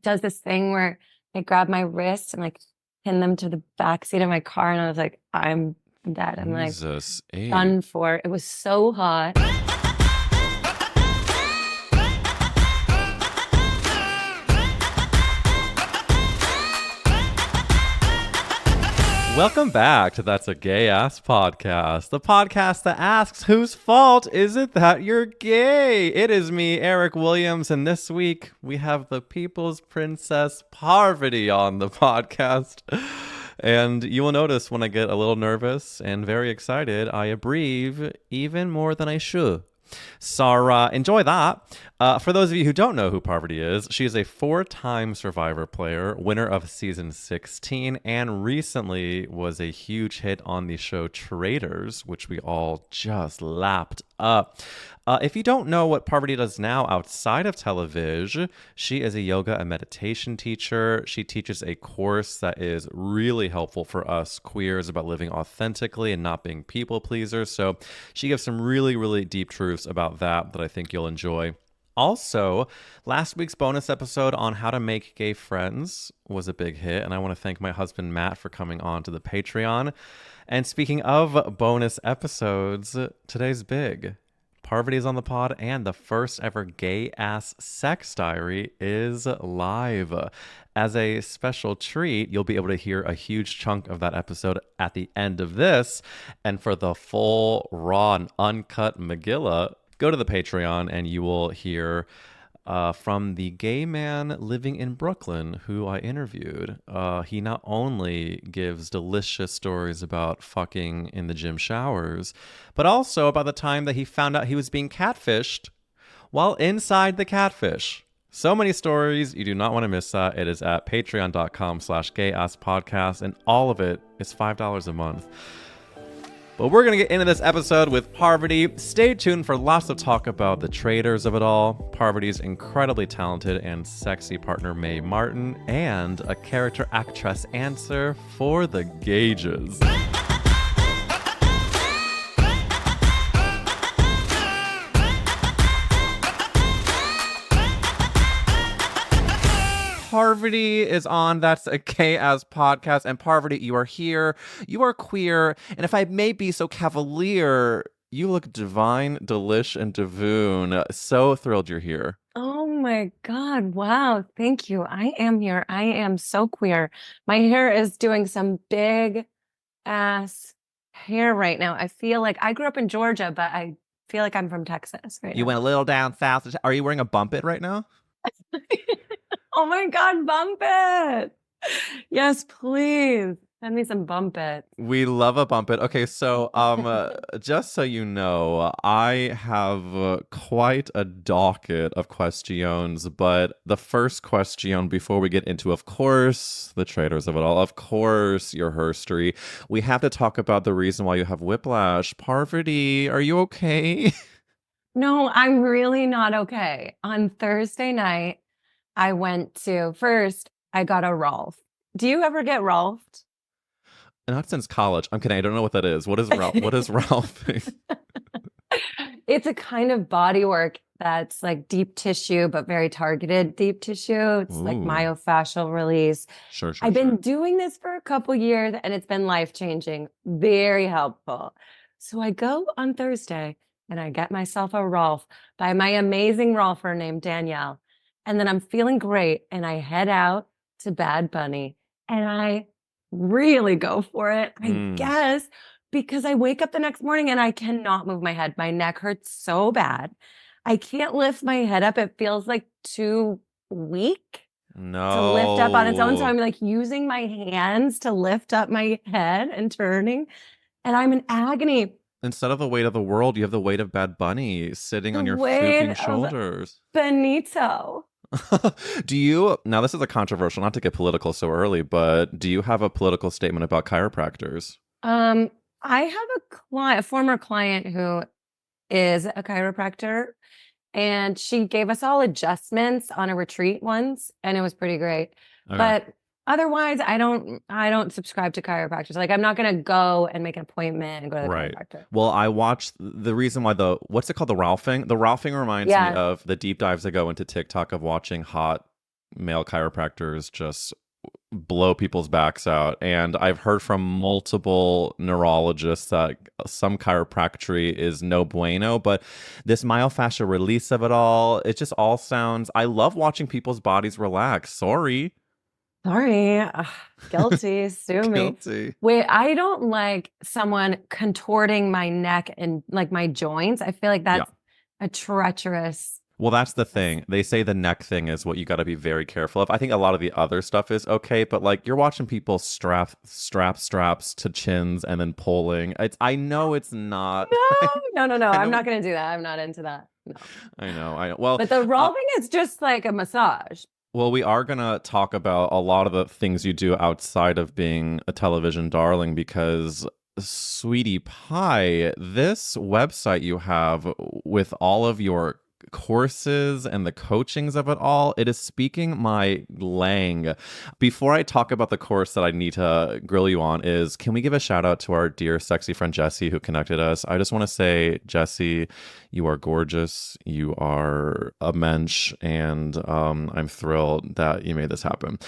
does this thing where they grab my wrists and like pin them to the back seat of my car. And I was like, I'm dead. I'm like Jesus, done for. It was so hot. Welcome back to That's a Gay Ass Podcast, the podcast that asks whose fault is it that you're gay? It is me, Eric Williams, and this week we have the Peoples Princess Parvati on the podcast. And you will notice when I get a little nervous and very excited, I breathe even more than I should. So enjoy that. For those of you who don't know who Parvati is, she is a 4-time Survivor player, winner of season 16, and recently was a huge hit on the show Traitors, which we all just lapped up. If you don't know what Parvati does now outside of television, she is a yoga and meditation teacher. She teaches a course that is really helpful for us queers about living authentically and not being people pleasers. So she gives some really, really deep truths about that I think you'll enjoy. Also, last week's bonus episode on how to make gay friends was a big hit, and I want to thank my husband Matt for coming on to the Patreon. And speaking of bonus episodes, today's big. Parvati is on the pod, and the first ever gay ass sex diary is live. As a special treat, you'll be able to hear a huge chunk of that episode at the end of this. And for the full, raw, and uncut Megillah, go to the Patreon and you will hear from the gay man living in Brooklyn who I interviewed. He not only gives delicious stories about fucking in the gym showers, but also about the time that he found out he was being catfished while inside the catfish. So many stories. You do not want to miss that. It is at patreon.com/gayasspodcast, and all of it is $5 a month. But we're going to get into this episode with Parvati. Stay tuned for lots of talk about the traitors of it all, Parvati's incredibly talented and sexy partner Mae Martin, and a character actress answer for the gauges. Parvati is on That's a Gay Ass Podcast, and Parvati, you are here. You are queer, and if I may be so cavalier, you look divine, delish, and divoon. So thrilled you're here. Oh my God. Wow. Thank you. I am here. I am so queer. My hair is doing some big ass hair right now. I feel like I grew up in Georgia, but I feel like I'm from Texas right You now. went a little down south. Are you wearing a bump it right now? Oh my God, bump it. Yes, please. Send me some bump it. We love a bump it. Okay, so just so you know, I have quite a docket of questions, but the first question before we get into, of course, the traitors of it all, of course, your herstory, we have to talk about the reason why you have whiplash. Parvati, are you okay? No, I'm really not okay. On Thursday night, I went to, first, I got a Rolf. Do you ever get Rolfed? Not since college. I'm kidding. I don't know what that is. What is Ralph? What is Ralph? It's a kind of body work that's like deep tissue, but very targeted deep tissue. It's like Ooh. myofascial release. Sure. I've been doing this for a couple years and it's been life-changing, very helpful. So I go on Thursday and I get myself a Rolf by my amazing Rolfer named Danielle. And then I'm feeling great and I head out to Bad Bunny and I really go for it, I guess, because I wake up the next morning and I cannot move my head. My neck hurts so bad. I can't lift my head up. It feels like too weak to lift up on its own. So I'm like using my hands to lift up my head and turning, and I'm in agony. Instead of the weight of the world, you have the weight of Bad Bunny sitting on your fucking shoulders. Benito. Do you, now this is a controversial, not to get political so early, but do you have a political statement about chiropractors? I have a former client who is a chiropractor, and she gave us all adjustments on a retreat once, and it was pretty great. Okay. But otherwise, I don't subscribe to chiropractors. Like, I'm not going to go and make an appointment and go to the chiropractor. Well, I watched the reason why what's it called? The Ralphing? The Ralphing reminds me of the deep dives I go into TikTok of watching hot male chiropractors just blow people's backs out. And I've heard from multiple neurologists that some chiropractic is no bueno, but this myofascial release of it all, it just all sounds, I love watching people's bodies relax. Sorry. Sorry. Ugh, guilty. Sue me. Guilty. Wait, I don't like someone contorting my neck and like my joints. I feel like Yeah. that's a treacherous. Well, that's the thing. They say the neck thing is what you got to be very careful of. I think a lot of the other stuff is okay, but like you're watching people straps to chins and then pulling. I know it's not. No. I I'm know. not going to do that. I'm not into that. No. I know. I know. Well, But the rolling is just like a massage. well, we are going to talk about a lot of the things you do outside of being a television darling because, sweetie pie, this website you have with all of your courses and the coachings of it all, it is speaking my lang. Before I talk about the course that I need to grill you on is, can we give a shout out to our dear sexy friend Jessie who connected us? I just want to say, Jessie, you are gorgeous, you are a mensch, and I'm thrilled that you made this happen.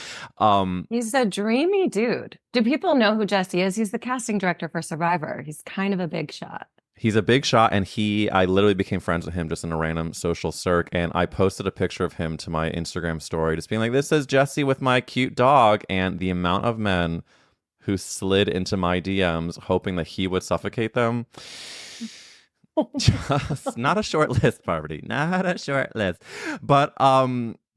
He's a dreamy dude. Do people know who Jesse is? He's the casting director for Survivor. He's kind of a big shot. He's a big shot, and I literally became friends with him just in a random social circ, and I posted a picture of him to my Instagram story, just being like, this is Jesse with my cute dog, and the amount of men who slid into my DMs hoping that he would suffocate them, just not a short list, Parvati, not a short list. But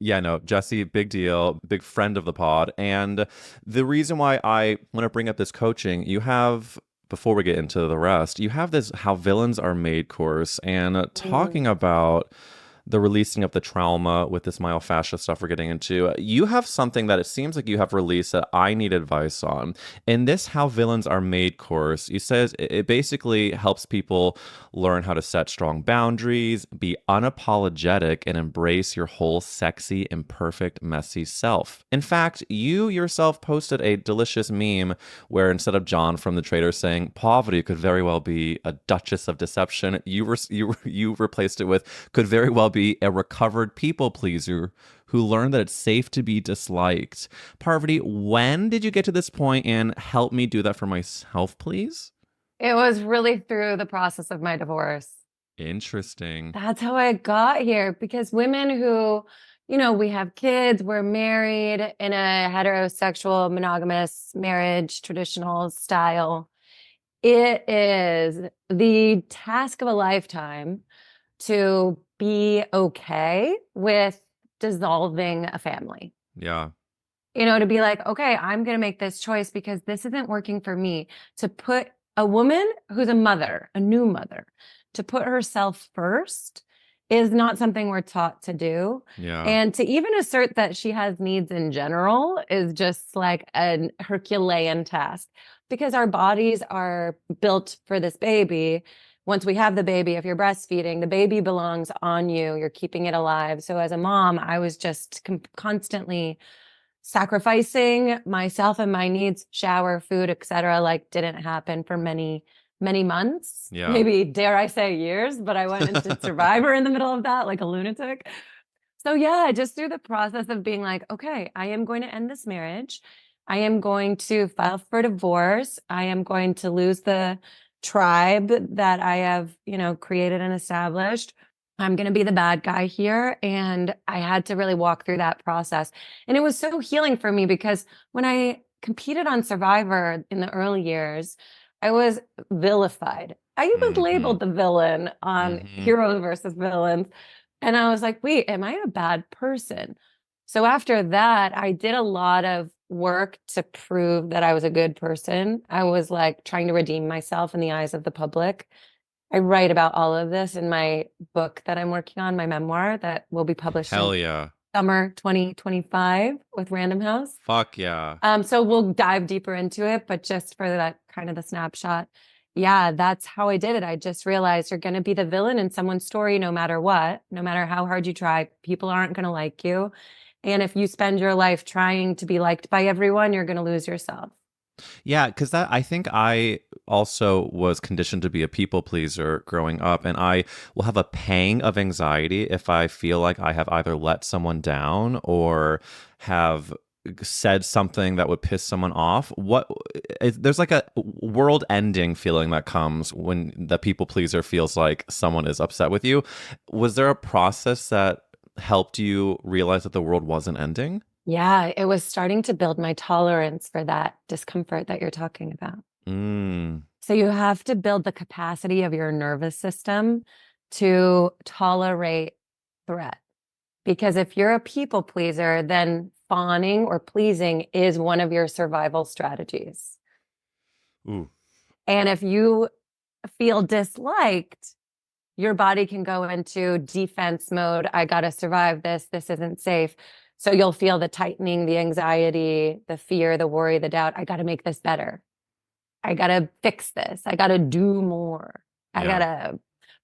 yeah, no, Jesse, big deal, big friend of the pod, and the reason why I want to bring up this coaching, you have, before we get into the rest, you have this How Villains Are Made course, and talking about the releasing of the trauma with this myofascia stuff we're getting into. You have something that it seems like you have released that I need advice on. In this How Villains Are Made course, you says it basically helps people learn how to set strong boundaries, be unapologetic, and embrace your whole sexy, imperfect, messy self. In fact, you yourself posted a delicious meme where instead of John from the Traitors saying Parvati could very well be a Duchess of Deception, you replaced it with could very well be a recovered people pleaser who learned that it's safe to be disliked. Parvati, when did you get to this point, and help me do that for myself, please? It was really through the process of my divorce. Interesting. That's how I got here, because women who, we have kids, we're married in a heterosexual monogamous marriage, traditional style. It is the task of a lifetime to be okay with dissolving a family. Yeah. To be like, okay, I'm going to make this choice because this isn't working for me. To put a woman who's a mother, a new mother, to put herself first is not something we're taught to do. Yeah. And to even assert that she has needs in general is just like a Herculean task, because our bodies are built for this baby. Once we have the baby, if you're breastfeeding, the baby belongs on you. You're keeping it alive. So as a mom, I was just constantly sacrificing myself and my needs, shower, food, etc. Like didn't happen for many months, maybe dare I say years, but I went into Survivor in the middle of that like a lunatic. So yeah, just through the process of being like, okay, I am going to end this marriage. I am going to file for divorce. I am going to lose the tribe that I have, created and established. I'm going to be the bad guy here. And I had to really walk through that process. And it was so healing for me, because when I competed on Survivor in the early years, I was vilified. I was labeled the villain on Heroes versus Villains. And I was like, wait, am I a bad person? So after that, I did a lot of work to prove that I was a good person. I was like trying to redeem myself in the eyes of the public. I write about all of this in my book that I'm working on, my memoir that will be published Hell in yeah. summer 2025 with Random House. Fuck yeah. So we'll dive deeper into it, but just for that kind of the snapshot. Yeah, that's how I did it. I just realized you're going to be the villain in someone's story, no matter what, no matter how hard you try, people aren't going to like you. And if you spend your life trying to be liked by everyone, you're going to lose yourself. Yeah, because I think I also was conditioned to be a people pleaser growing up, and I will have a pang of anxiety if I feel like I have either let someone down or have said something that would piss someone off. There's like a world ending feeling that comes when the people pleaser feels like someone is upset with you. Was there a process that helped you realize that the world wasn't ending? Yeah, it was starting to build my tolerance for that discomfort that you're talking about. Mm, So you have to build the capacity of your nervous system to tolerate threat. Because if you're a people pleaser, then fawning or pleasing is one of your survival strategies. ooh, And if you feel disliked, your body can go into defense mode. I got to survive this. This isn't safe. So you'll feel the tightening, the anxiety, the fear, the worry, the doubt. I got to make this better. I got to fix this. I got to do more. I got yeah, to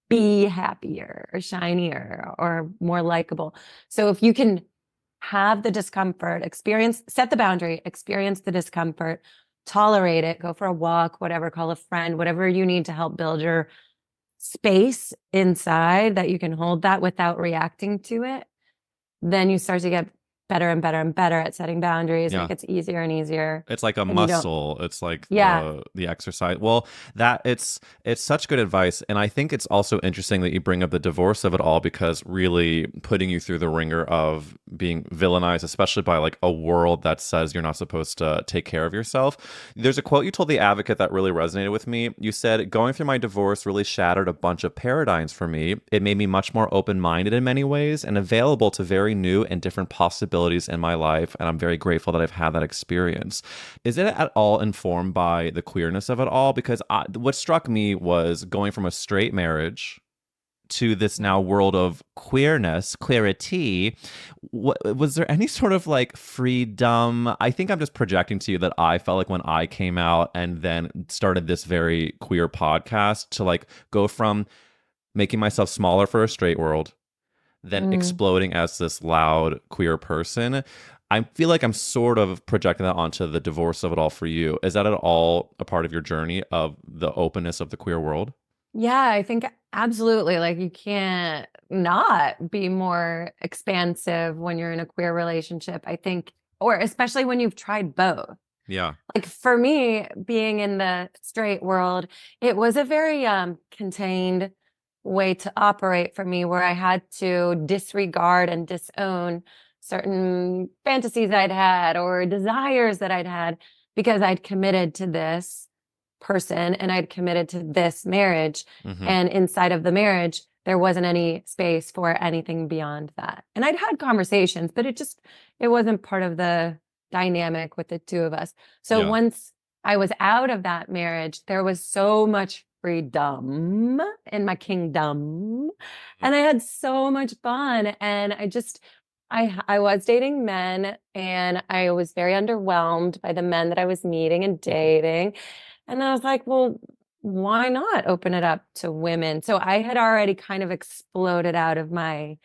be happier or shinier or more likable. So if you can have the discomfort, set the boundary, experience the discomfort, tolerate it, go for a walk, whatever, call a friend, whatever you need to help build your space inside that you can hold that without reacting to it, then you start to get better and better and better at setting boundaries, and it yeah. gets easier and easier. It's like a And you don't, muscle. It's like yeah, the exercise. Well, that it's such good advice, and I think it's also interesting that you bring up the divorce of it all, because really putting you through the ringer of being villainized, especially by like a world that says you're not supposed to take care of yourself. There's a quote you told The Advocate that really resonated with me. You said, "Going through my divorce really shattered a bunch of paradigms for me. It made me much more open-minded in many ways and available to very new and different possibilities in my life, and I'm very grateful that I've had that experience." Is it at all informed by the queerness of it all? Because what struck me was going from a straight marriage to this now world of queerness, queerity. Was there any sort of like freedom? I think I'm just projecting to you that I felt like when I came out and then started this very queer podcast to like go from making myself smaller for a straight world, then mm, exploding as this loud queer person. I feel like I'm sort of projecting that onto the divorce of it all for you. Is that at all a part of your journey of the openness of the queer world? yeah, I think absolutely. Like you can't not be more expansive when you're in a queer relationship. I think, or especially when you've tried both. Yeah. Like for me, being in the straight world, it was a very contained way to operate for me, where I had to disregard and disown certain fantasies I'd had or desires that I'd had, because I'd committed to this person and I'd committed to this marriage. Hmm. And inside of the marriage, there wasn't any space for anything beyond that. And I'd had conversations, but it wasn't part of the dynamic with the two of us. So Yeah. once I was out of that marriage, there was so much freedom in my kingdom. And I had so much fun. And I was dating men, and I was very underwhelmed by the men that I was meeting and dating. And I was like, well, why not open it up to women? So I had already kind of exploded out of my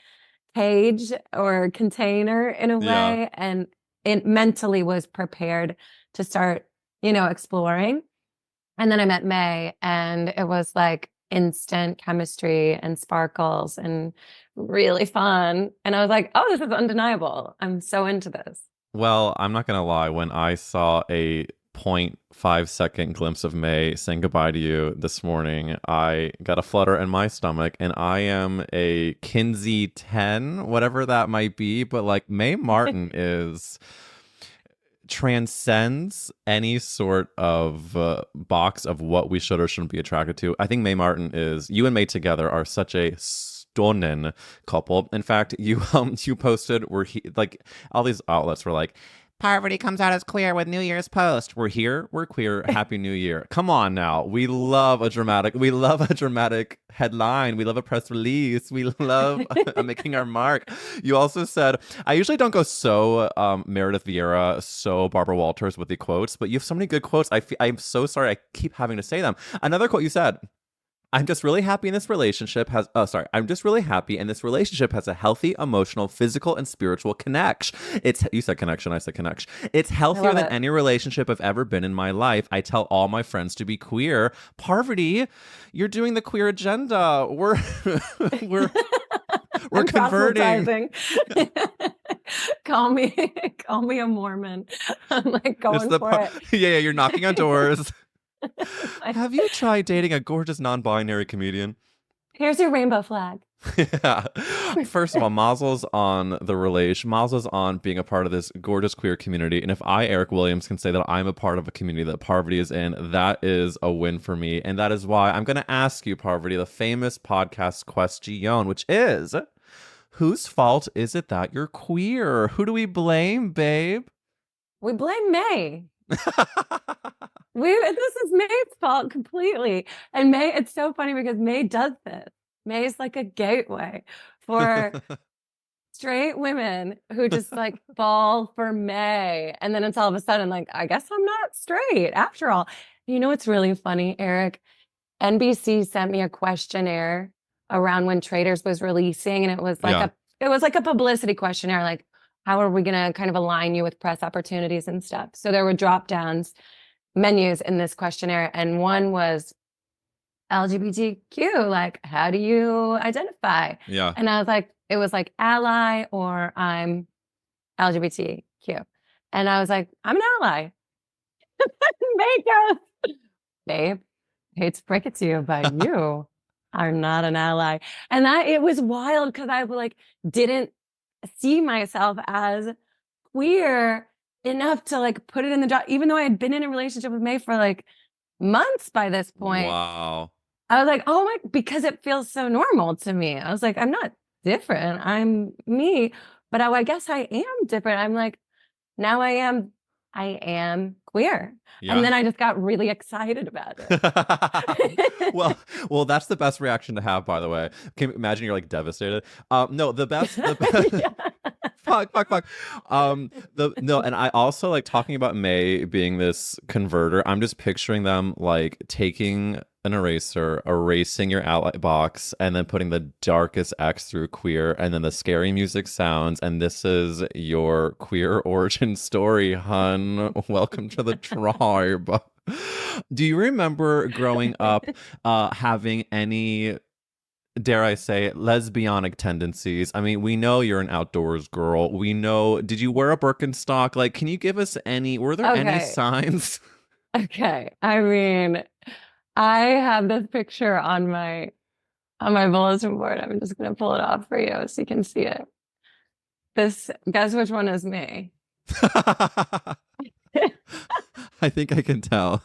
cage or container in a Yeah. way, and it mentally was prepared to start, exploring. And then I met May, and it was like instant chemistry and sparkles and really fun. And I was like, oh, this is undeniable. I'm so into this. Well, I'm not gonna lie. When I saw a 0.5 second glimpse of May saying goodbye to you this morning, I got a flutter in my stomach, and I am a Kinsey 10, whatever that might be. But like Mae Martin is transcends any sort of box of what we should or shouldn't be attracted to. I think Mae Martin is, you and May together are such a stunning couple. In fact, you posted where he like all these outlets were like, Parvati comes out as queer with New Year's post. We're here, we're queer, Happy New Year. Come on now. We love a dramatic headline. We love a press release. We love making our mark. You also said, I usually don't go so Meredith Vieira, so Barbara Walters with the quotes, but you have so many good quotes. I'm so sorry I keep having to say them. Another quote you said, I'm just really happy in this relationship has sorry, I'm just really happy and this relationship has a healthy emotional, physical and spiritual connection. It's you said connection, I said connection. It's I healthier love than it. any relationship I've ever been in my life. I tell all my friends to be queer. Parvati, you're doing the queer agenda. We're we're I'm converting. proselytizing. call me, call me a Mormon. I'm like It's going the for it. yeah, you're knocking on doors. Like, Have you tried dating a gorgeous non-binary comedian? here's your rainbow flag. Yeah. First of all, mazel's on the relation. Mazel's on being a part of this gorgeous queer community. And if I, Eric Williams, can say that I'm a part of a community that Parvati is in, that is a win for me. And that is why I'm going to ask you, Parvati, the famous podcast question, which is, whose fault is it that you're queer? Who do we blame, babe? We blame May. This is May's fault completely. And May, it's so funny because May does this. May is like a gateway for straight women who just like fall for May. And then it's all of a sudden like, I guess I'm not straight after all. You know what's really funny, Eric? NBC sent me a questionnaire around when Traitors was releasing, and Yeah. it was like a publicity questionnaire, like how are we gonna kind of align you with press opportunities and stuff. So there were drop downs menus in this questionnaire, and one was LGBTQ, like how do you identify? Yeah. And I was like, it was like ally or I'm LGBTQ. And I was like, I'm an ally. May goes, babe, hate to break it to you, but you are not an ally. And that it was wild because I like didn't see myself as queer enough to like put it in the job, even though I had been in a relationship with May for like months by this point. Wow. I was like, oh my, because it feels so normal to me. I was like, I'm not different. I'm me. But I guess I am different. I'm like, now I am queer. And Yeah. then I just got really excited about it. well, that's the best reaction to have, by the way. Can you imagine you're like devastated? No, the best, Yeah. fuck. The no, and I also like talking about May being this converter. I'm just picturing them like taking an eraser, erasing your ally box, and then putting the darkest X through queer, and then the scary music sounds, and this is your queer origin story, hun. Welcome to the tribe. Do you remember growing up having any, dare I say, lesbianic tendencies? I mean, we know you're an outdoors girl. We know, did you wear a Birkenstock? Like, can you give us any, were there any Okay. signs? Okay. I mean, I have this picture on my bulletin board. I'm just gonna pull it off for you so you can see it. Guess which one is me? I think I can tell.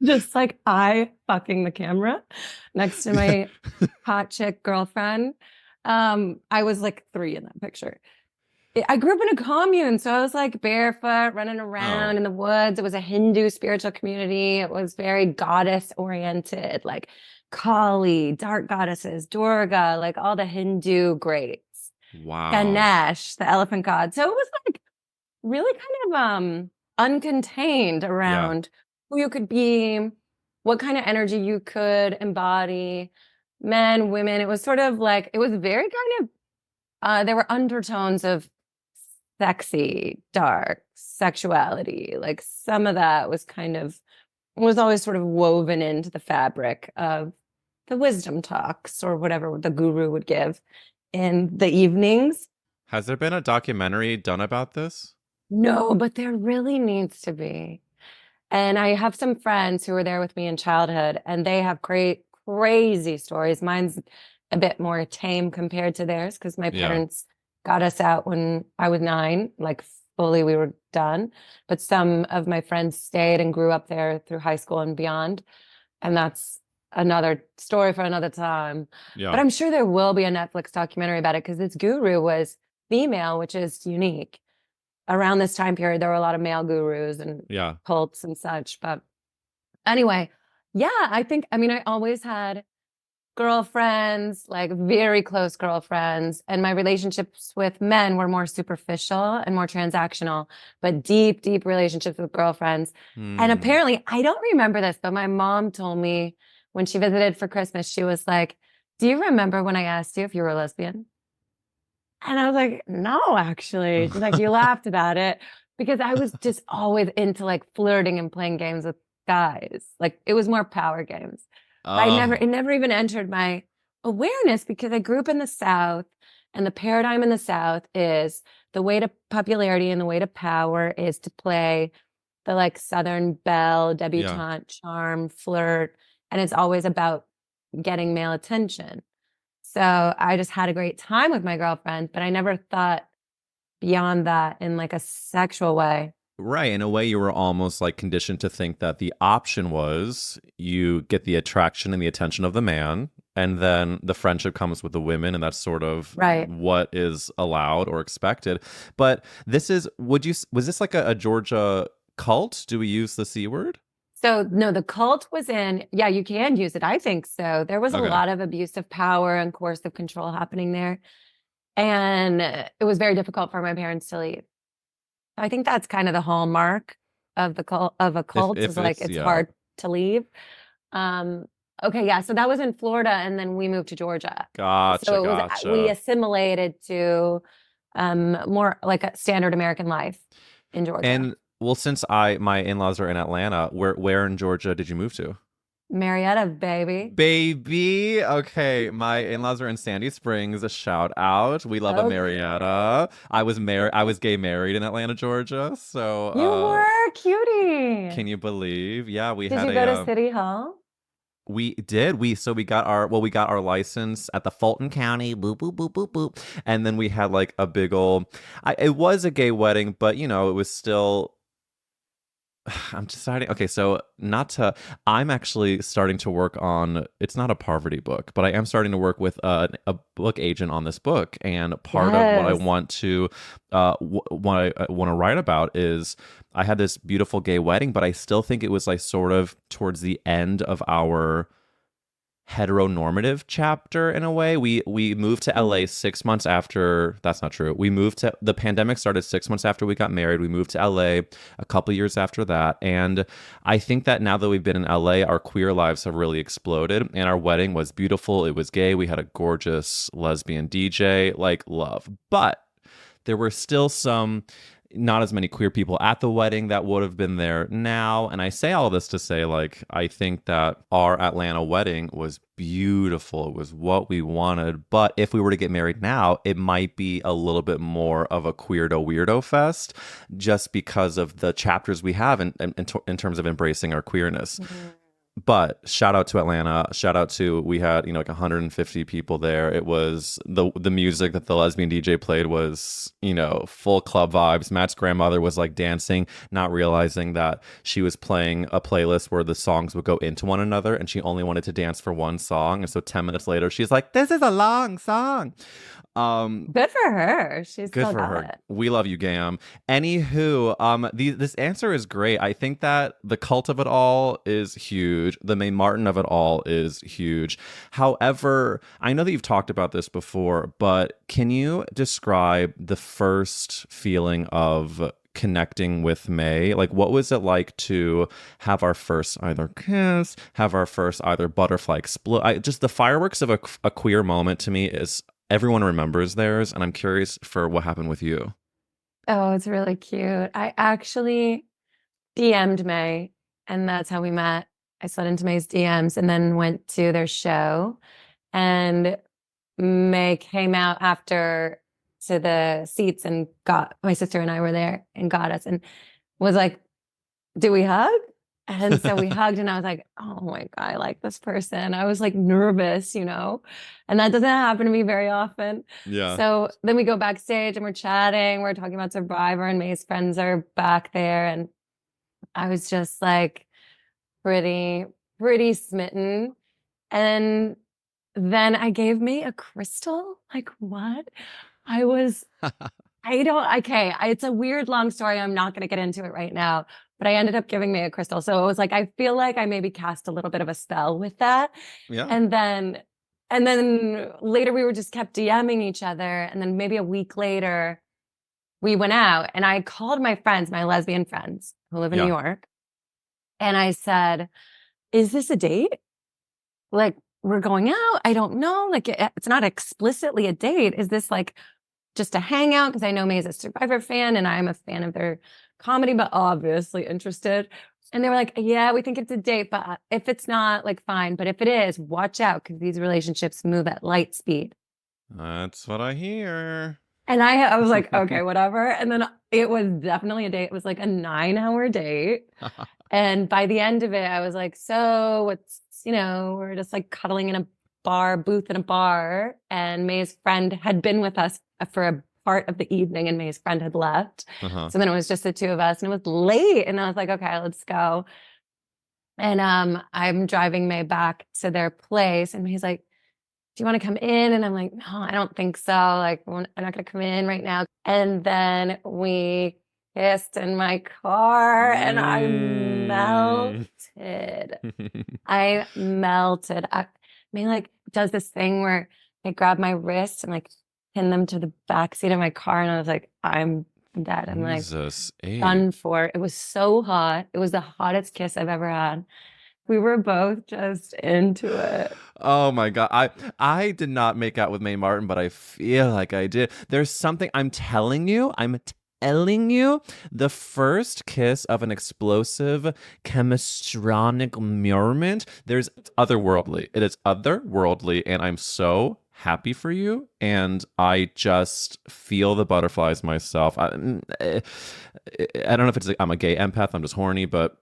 Just like I fucking the camera next to my hot chick girlfriend. I was like 3 in that picture. I grew up in a commune, so I was like barefoot, running around Oh, in the woods. It was a Hindu spiritual community. It was very goddess oriented, like Kali, dark goddesses, Durga, like all the Hindu greats, wow. Ganesh, the elephant god. So it was like really kind of uncontained Yeah. around who you could be, what kind of energy you could embody, men, women. It was sort of like it was very kind of there were undertones of sexy, dark sexuality. Like some of that was kind of was always sort of woven into the fabric of the wisdom talks or whatever the guru would give in the evenings. Has there been a documentary done about this? No, but there really needs to be. And I have some friends who were there with me in childhood, and they have crazy stories. Mine's a bit more tame compared to theirs because my Yeah. parents got us out when I was 9, like fully we were done. But some of my friends stayed and grew up there through high school and beyond. And that's another story for another time. But Yeah. I'm sure there will be a Netflix documentary about it because this guru was female, which is unique. Around this time period, there were a lot of male gurus and Yeah. cults and such. But anyway, yeah, I mean, I always had girlfriends, like very close girlfriends, and my relationships with men were more superficial and more transactional, but deep, deep relationships with girlfriends. And Hmm. apparently, I don't remember this, but my mom told me when she visited for Christmas, she was like, "Do you remember when I asked you if you were a lesbian?" And I was like, "No, actually." She's like, "You laughed about it." Because I was just always into like flirting and playing games with guys. Like it was more power games. But it Oh, never even entered my awareness because I grew up in the South and the paradigm in the South is the way to popularity and the way to power is to play the like Southern belle, yeah. debutante, charm, flirt. And it's always about getting male attention. So I just had a great time with my girlfriend, but I never thought beyond that in like a sexual way. Right. In a way, you were almost like conditioned to think that the option was you get the attraction and the attention of the man, and then the friendship comes with the women, and that's sort of Right. what is allowed or expected. But this is, was this like a Georgia cult? Do we use the C word? So no, the cult was in, yeah, you can use it. I think so. There was a Okay. lot of abuse of power and coercive control happening there. And it was very difficult for my parents to leave. I think that's kind of the hallmark of the cult of a cult If is like it's, it's yeah. hard to leave. Um, okay, yeah. So that was in Florida, and then we moved to Georgia. Gotcha. So it was we Gotcha. assimilated to more like a standard American life in Georgia. And well, since my in-laws are in Atlanta, where in Georgia did you move to? Marietta, baby. Baby. Okay, my in-laws are in Sandy Springs. A shout out. We love a Okay. Marietta. I was gay married in Atlanta, Georgia. So You were cutie. can you believe? Yeah, we Did had you a go to City Hall? we did. We got our we got our license at the Fulton County, boop boop boop boop boop. And then we had like a big old it was a gay wedding, but you know, it was still I'm deciding. Okay, so not to. I'm actually starting to work on. It's not a Parvati book, but I am starting to work with a book agent on this book. And part of what I Yes. want to, what I want to write about is, I had this beautiful gay wedding, but I still think it was like sort of towards the end of our heteronormative chapter in a way. We moved to Mm. LA 6 months after. That's not true. We moved to the pandemic started 6 months after we got married. We moved to LA a couple years after that, and I think that now that we've been in LA, our queer lives have really exploded. And our wedding was beautiful. It was gay. We had a gorgeous lesbian DJ, like love, but there were still some not as many queer people at the wedding that would have been there now. And I say all this to say, like, I think that our Atlanta wedding was beautiful. It was what we wanted. But if we were to get married now, it might be a little bit more of a queerdo weirdo fest just because of the chapters we have in terms of embracing our queerness. Mhm. But shout out to Atlanta. Shout out to we had, like 150 people there. It was the music that the lesbian DJ played was, full club vibes. Matt's grandmother was like dancing, not realizing that she was playing a playlist where the songs would go into one another and she only wanted to dance for one song. And so 10 minutes later, she's like, "This is a long song." Um Good for her. She Good still for got her. it. We love you, Gam. Anywho, this answer is great. I think that the cult of it all is huge. The Mae Martin of it all is huge. However, I know that you've talked about this before, but can you describe the first feeling of connecting with May? Like, what was it like to have our first either kiss, have our first either butterfly explode? Just the fireworks of a queer moment to me is everyone remembers theirs, and I'm curious for what happened with you. Oh, it's really cute. I actually DM'd May, and that's how we met. I slid into May's DMs and then went to their show. And May came out after to the seats and got my sister and I were there and got us and was like, "Do we hug?" And so we hugged, and I was like, "Oh my God, I like this person." I was like nervous, and that doesn't happen to me very often. Yeah. So then we go backstage and we're chatting, we're talking about Survivor, and May's friends are back there. And I was just like pretty, pretty smitten. And then I gave May a crystal. Like, what? I was I don't okay, it's a weird long story, I'm not gonna get into it right now, but I ended up giving May a crystal, so it was like, I feel like I maybe cast a little bit of a spell with that, Yeah. and then later we were just kept DMing each other, and then maybe a week later, we went out, and I called my friends, my lesbian friends who live in New Yeah. York, and I said, "Is this a date?" like, we're going out. I don't know. Like, it's not explicitly a date. Is this like just a hangout? Because I know Mae's a Survivor fan and I'm a fan of their comedy, but obviously interested. And they were like, yeah, we think it's a date, but if it's not, like, fine. But if it is, watch out because these relationships move at light speed. That's what I hear. And I was like, okay, whatever. And then it was definitely a date. It was like a 9-hour date. And by the end of it, I was like, so what's, we're just like cuddling in a booth in a bar. And Mae's friend had been with us for a part of the evening and Mae's friend had left. Uh-huh. So then it was just the two of us and it was late. And I was like, okay, let's go. And I'm driving Mae back to their place. And he's like, do you want to come in? And I'm like, no, I don't think so. Like, I'm not going to come in right now. And then we kissed in my car and I melted. I melted. Mae like does this thing where they grab my wrists and like pin them to the back seat of my car. And I was like, I'm dead. I'm like Jesus, done for. It was so hot. It was the hottest kiss I've ever had. We were both just into it. Oh my God. I did not make out with Mae Martin, but I feel like I did. There's something I'm telling you, the first kiss of an explosive chemistronic moment, it's otherworldly. It is otherworldly, and I'm so happy for you, and I just feel the butterflies myself. I don't know if it's I'm a gay empath, I'm just horny, but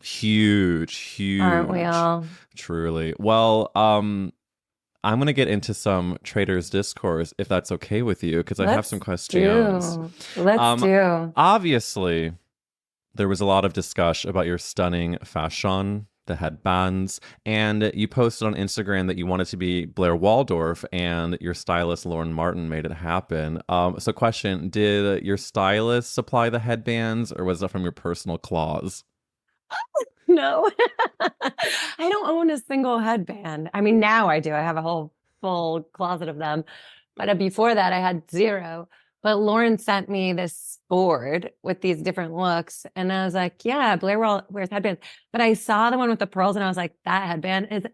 huge, Aren't we all? truly. Well, I'm gonna get into some Traitors discourse if that's okay with you, because I have some questions. Let's do. Obviously, there was a lot of discussion about your stunning fashion, the headbands, and you posted on Instagram that you wanted to be Blair Waldorf, and your stylist Lauren Martin made it happen. So, question: did your stylist supply the headbands, or was that from your personal claws? No, I don't own a single headband. I mean, now I do. I have a whole full closet of them. But before that, I had zero. But Lauren sent me this board with these different looks. And I was like, yeah, Blair wears headbands. But I saw the one with the pearls and I was like, that headband is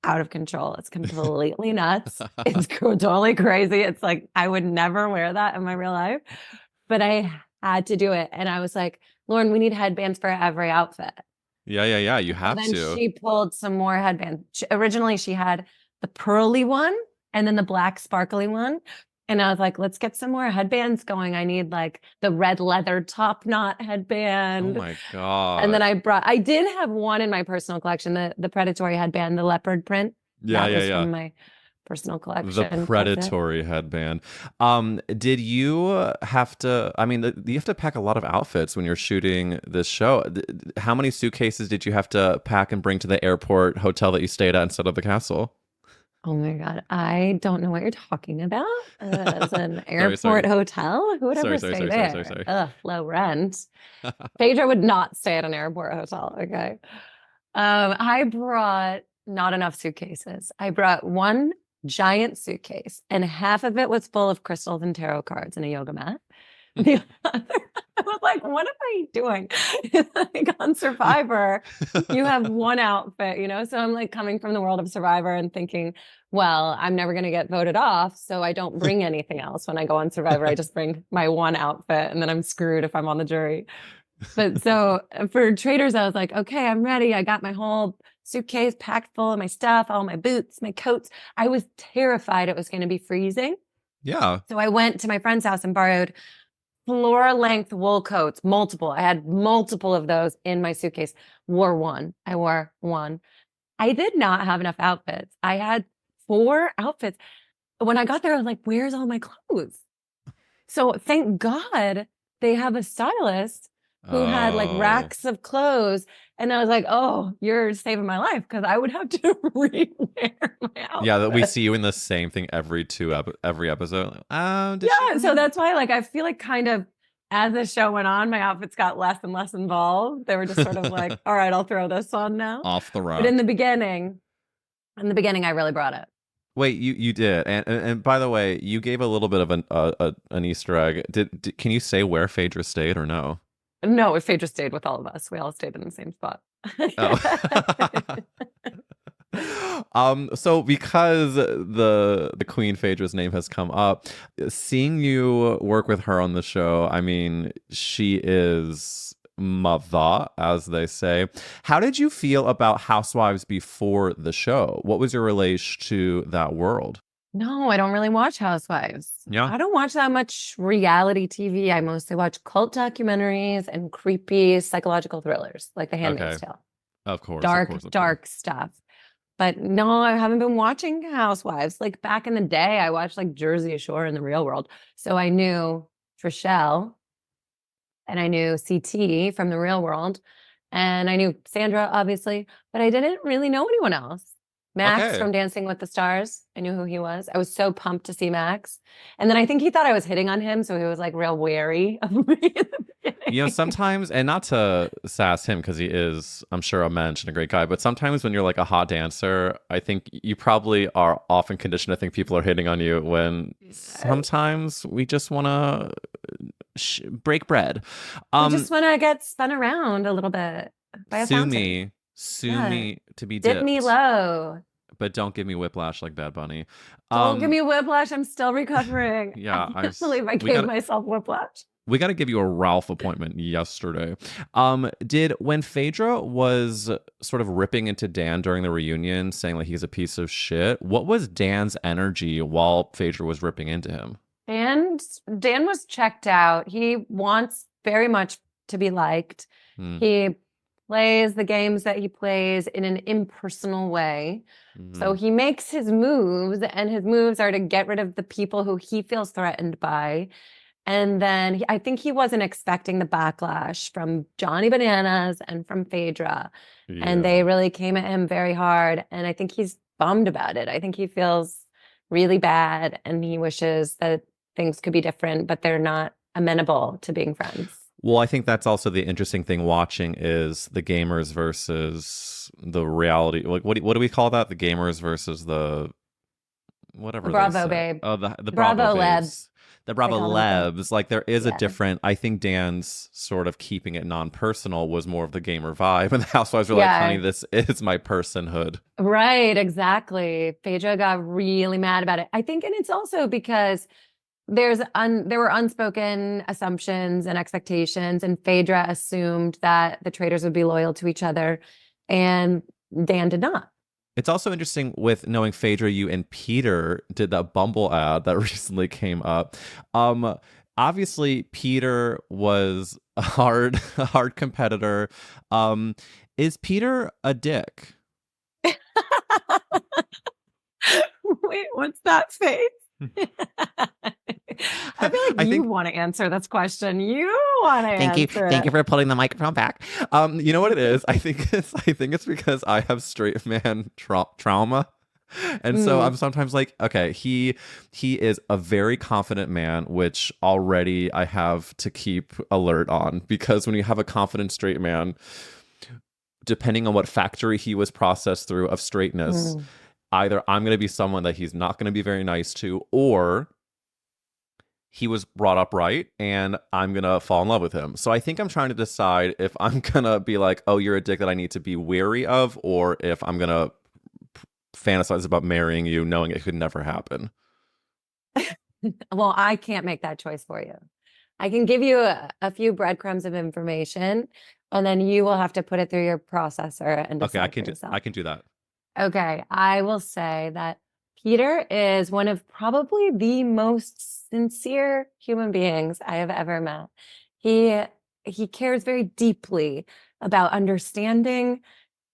out of control. It's completely nuts. It's totally crazy. It's like, I would never wear that in my real life. But I had to do it. And I was like, Lauren, we need headbands for every outfit. Yeah. You have Then to. she pulled some more headbands. Originally, she had the pearly one and then the black sparkly one. And I was like, let's get some more headbands going. I need like the red leather top knot headband. Oh my God. And then I did have one in my personal collection, the predatory headband, the leopard print. Yeah. From my personal collection. The predatory headband. Did you have to, you have to pack a lot of outfits when you're shooting this show. How many suitcases did you have to pack and bring to the airport hotel that you stayed at instead of the castle? Oh my God. I don't know what you're talking about. As an airport hotel? Who would ever stay there? Sorry. Ugh, low rent. Phaedra would not stay at an airport hotel. Okay. I brought not enough suitcases. I brought one giant suitcase and half of it was full of crystals and tarot cards and a yoga mat. The other, I was like, what am I doing? Like on Survivor, you have one outfit, So I'm like coming from the world of Survivor and thinking, well, I'm never going to get voted off. So I don't bring anything else when I go on Survivor. I just bring my one outfit and then I'm screwed if I'm on the jury. But so for Traitors, I was like, okay, I'm ready. I got my whole suitcase packed full of my stuff, all my boots, my coats. I was terrified it was going to be freezing. Yeah. So I went to my friend's house and borrowed floor-length wool coats, multiple. I had multiple of those in my suitcase. I wore one. I did not have enough outfits. I had 4 outfits. When I got there, I was like, where's all my clothes? So thank God they have a stylist who had like racks of clothes. And I was like, oh, you're saving my life because I would have to rewear my outfit. Yeah, that we see you in the same thing every episode. So that's why like I feel like kind of as the show went on, my outfits got less and less involved. They were just sort of like, all right, I'll throw this on now. Off the rack. But in the beginning, I really brought it. Wait, you did, and by the way, you gave a little bit of an Easter egg. Can you say where Phaedra stayed or no? No, Phaedra stayed with all of us. We all stayed in the same spot. So because the Queen Phaedra's name has come up, seeing you work with her on the show, I mean, she is mother, as they say. How did you feel about Housewives before the show? What was your relation to that world? No, I don't really watch Housewives. Yeah. I don't watch that much reality TV. I mostly watch cult documentaries and creepy psychological thrillers like The Handmaid's Okay. Tale. Of course, of Dark, course, of course. dark stuff. But no, I haven't been watching Housewives. Like back in the day, I watched like Jersey Shore in the real world. So I knew Trishelle and I knew CT from the real world. And I knew Sandra, obviously, but I didn't really know anyone else. Max Okay. from Dancing with the Stars. I knew who he was. I was so pumped to see Max. And then I think he thought I was hitting on him. So he was like real wary of me in the beginning. Sometimes, and not to sass him because he is, I'm sure, a mensch and a great guy, but sometimes when you're like a hot dancer, I think you probably are often conditioned to think people are hitting on you when sometimes we just want to break bread. I just want to get spun around a little bit by a fountain. Sue Yeah. me to be Dip me dipped, low. but don't give me whiplash like Bad Bunny. Don't give me whiplash. I'm still recovering. Yeah, I can't believe I we gave got myself whiplash. we got to give you a Ralph appointment yesterday. Did when Phaedra was sort of ripping into Dan during the reunion, saying like he's a piece of shit, what was Dan's energy while Phaedra was ripping into him? And Dan was checked out. He wants very much to be liked. Hmm. He plays the games that he plays in an impersonal way. So he makes his moves, and his moves are to get rid of the people who he feels threatened by. And then I think he wasn't expecting the backlash from Johnny Bananas and from Phaedra. And they really came at him very hard. And I think he's bummed about it. I think he feels really bad and he wishes that things could be different, but they're not amenable to being friends. Well, I think that's also the interesting thing watching is the gamers versus the reality. Like, what do we call that? The gamers versus the whatever. The Bravo they say. babe. Oh, the Bravo Bravo Lebs. babes. The Bravo call them Lebs. Like there is a Yeah. different. I think Dan's sort of keeping it non-personal was more of the gamer vibe, and the housewives were like, Yeah. "Honey, this is my personhood." Right, exactly. Phaedra got really mad about it. I think, and it's also because there were unspoken assumptions and expectations, and Phaedra assumed that the Traitors would be loyal to each other, and Dan did not. It's also interesting with knowing Phaedra, you and Peter did that Bumble ad that recently came up. Obviously Peter was a hard competitor. Is Peter a dick? Wait, what's that face? I feel like you want to answer this question. You want to answer. Thank you for pulling the microphone back. You know what it is? I think it's because I have straight man trauma. And so I'm sometimes like, okay, he is a very confident man, which already I have to keep alert on, because when you have a confident straight man, depending on what factory he was processed through of straightness, either I'm going to be someone that he's not going to be very nice to, or he was brought up right and I'm going to fall in love with him. So I think I'm trying to decide if I'm going to be like, oh, you're a dick that I need to be wary of, or if I'm going to fantasize about marrying you knowing it could never happen. Well, I can't make that choice for you. I can give you a few breadcrumbs of information, and then you will have to put it through your processor and decide for yourself. I can do that. Okay, I will say that Peter is one of probably the most sincere human beings I have ever met. He cares very deeply about understanding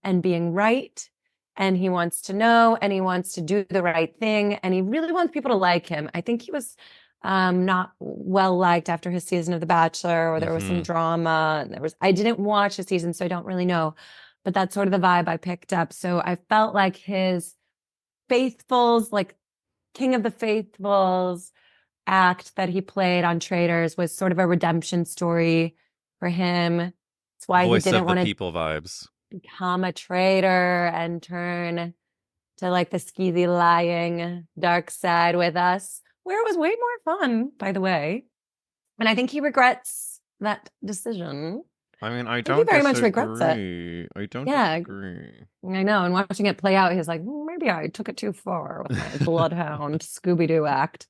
and being right, and he wants to know, and he wants to do the right thing, and he really wants people to like him. I think he was not well liked after his season of The Bachelor, or there was some drama. And I didn't watch the season, so I don't really know, but that's sort of the vibe I picked up. So I felt like his faithfuls, like King of the Faithfuls act that he played on Traitors, was sort of a redemption story for him. That's why Voice he didn't of want the to people vibes. become a traitor and turn to like the skeezy lying dark side with us, where it was way more fun, by the way. And I think he regrets that decision. I mean, I I think he don't very much regrets it. disagree. I don't Yeah, disagree. I know. And watching it play out, he's like, maybe I took it too far with my bloodhound Scooby-Doo act.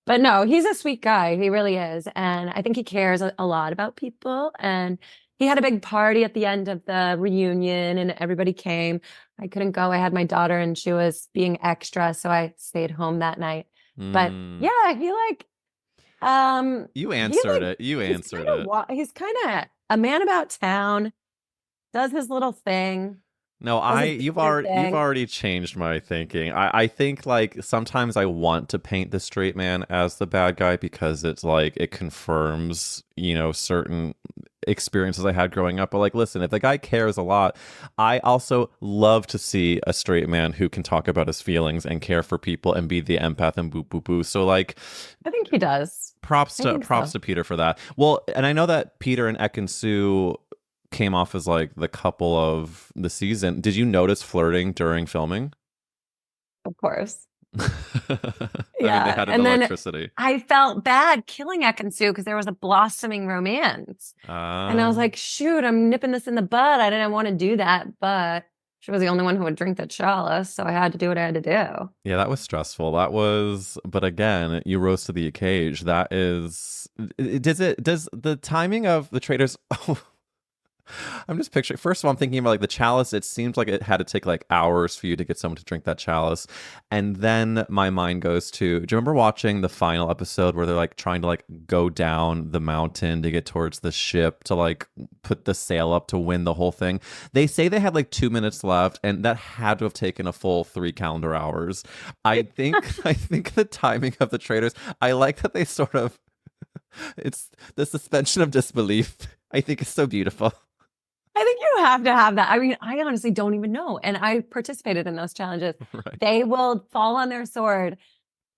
But no, he's a sweet guy. He really is. And I think he cares a lot about people. And he had a big party at the end of the reunion and everybody came. I couldn't go. I had my daughter and she was being extra, so I stayed home that night. But Mm. yeah, he like You he answered like it. You answered it. he's kind of a man about town, does his little thing, No, does his Peter you've thing. already changed my thinking. I think like sometimes I want to paint the straight man as the bad guy because it's like it confirms, certain experiences I had growing up. But like listen, if the guy cares a lot, I also love to see a straight man who can talk about his feelings and care for people and be the empath and boo boo boo. So like I think he does. props I to think props so. to Peter for that. Well, and I know that Peter and Ekin-Su came off as like the couple of the season. Did you notice flirting during filming? Of course. I mean, they Yeah. had an And then electricity. I felt bad killing Ekin-Su because there was a blossoming romance. And I was Uh, like, shoot, I'm nipping this in the bud. I didn't want to do that, but she was the only one who would drink the chalice, so I had to do what I had to do. yeah, that was stressful. That was, but again, you rose to the occasion. That is, does the timing of the Traitors? I'm just picturing. First of all, I'm thinking about like the chalice. It seems like it had to take like hours for you to get someone to drink that chalice, and then my mind goes to. Do you remember watching the final episode where they're like trying to like go down the mountain to get towards the ship to like put the sail up to win the whole thing? They say they had like 2 minutes left, and that had to have taken a full 3 calendar hours. I think the timing of the Traitors. I like that they sort of. It's the suspension of disbelief. I think is so beautiful. I think you have to have that. I mean, I honestly don't even know. And I participated in those challenges. Right. They will fall on their sword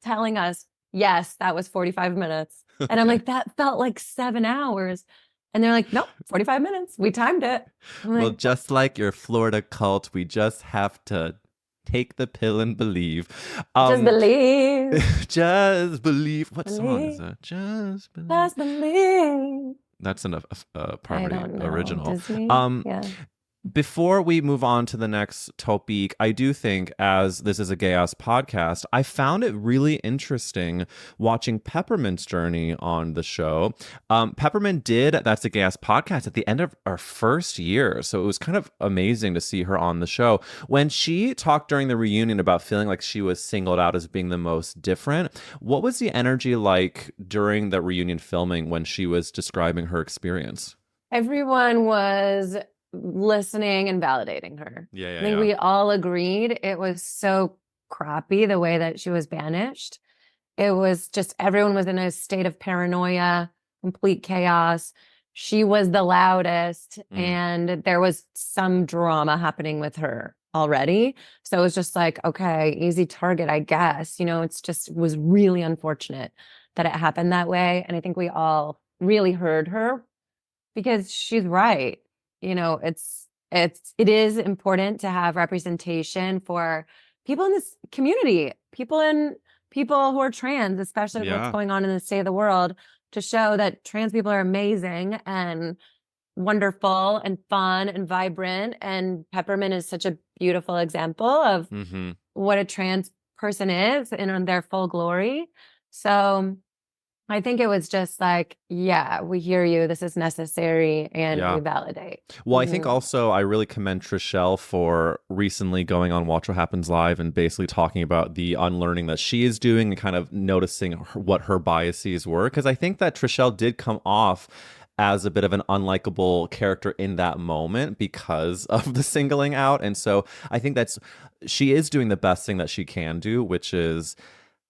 telling us, yes, that was 45 minutes. And I'm Okay. like, that felt like 7 hours. And they're like, nope, 45 minutes. We timed it. I'm Well, like, just like your Florida cult, we just have to take the pill and believe. just believe, Just believe. What song is believe, that? Just believe. just believe. That's a I Parvati don't know. original. Disney? Um, Yeah. Before we move on to the next topic, I do think, as this is a gay ass podcast, I found it really interesting watching Peppermint's journey on the show. Peppermint did That's a Gay Ass podcast at the end of our first year. So it was kind of amazing to see her on the show. When she talked during the reunion about feeling like she was singled out as being the most different, what was the energy like during the reunion filming when she was describing her experience? Everyone was listening and validating her. Yeah, I yeah, think yeah. we all agreed it was so crappy the way that she was banished. It was just everyone was in a state of paranoia, complete chaos. She was the loudest, Mm. and there was some drama happening with her already. So it was just like, okay, easy target, I guess. It's just it was really unfortunate that it happened that way. And I think we all really heard her because she's right. It is important to have representation for people in this community, people who are trans, especially with what's Yeah. going on in the state of the world, to show that trans people are amazing and wonderful and fun and vibrant. And Peppermint is such a beautiful example of Mm-hmm. what a trans person is in their full glory. So I think it was just like, yeah, we hear you. This is necessary, and we Yeah. validate. Well, I think Mhm. also I really commend Trishelle for recently going on Watch What Happens Live and basically talking about the unlearning that she is doing and kind of noticing what her biases were. Because I think that Trishelle did come off as a bit of an unlikable character in that moment because of the singling out. And so I think she is doing the best thing that she can do, which is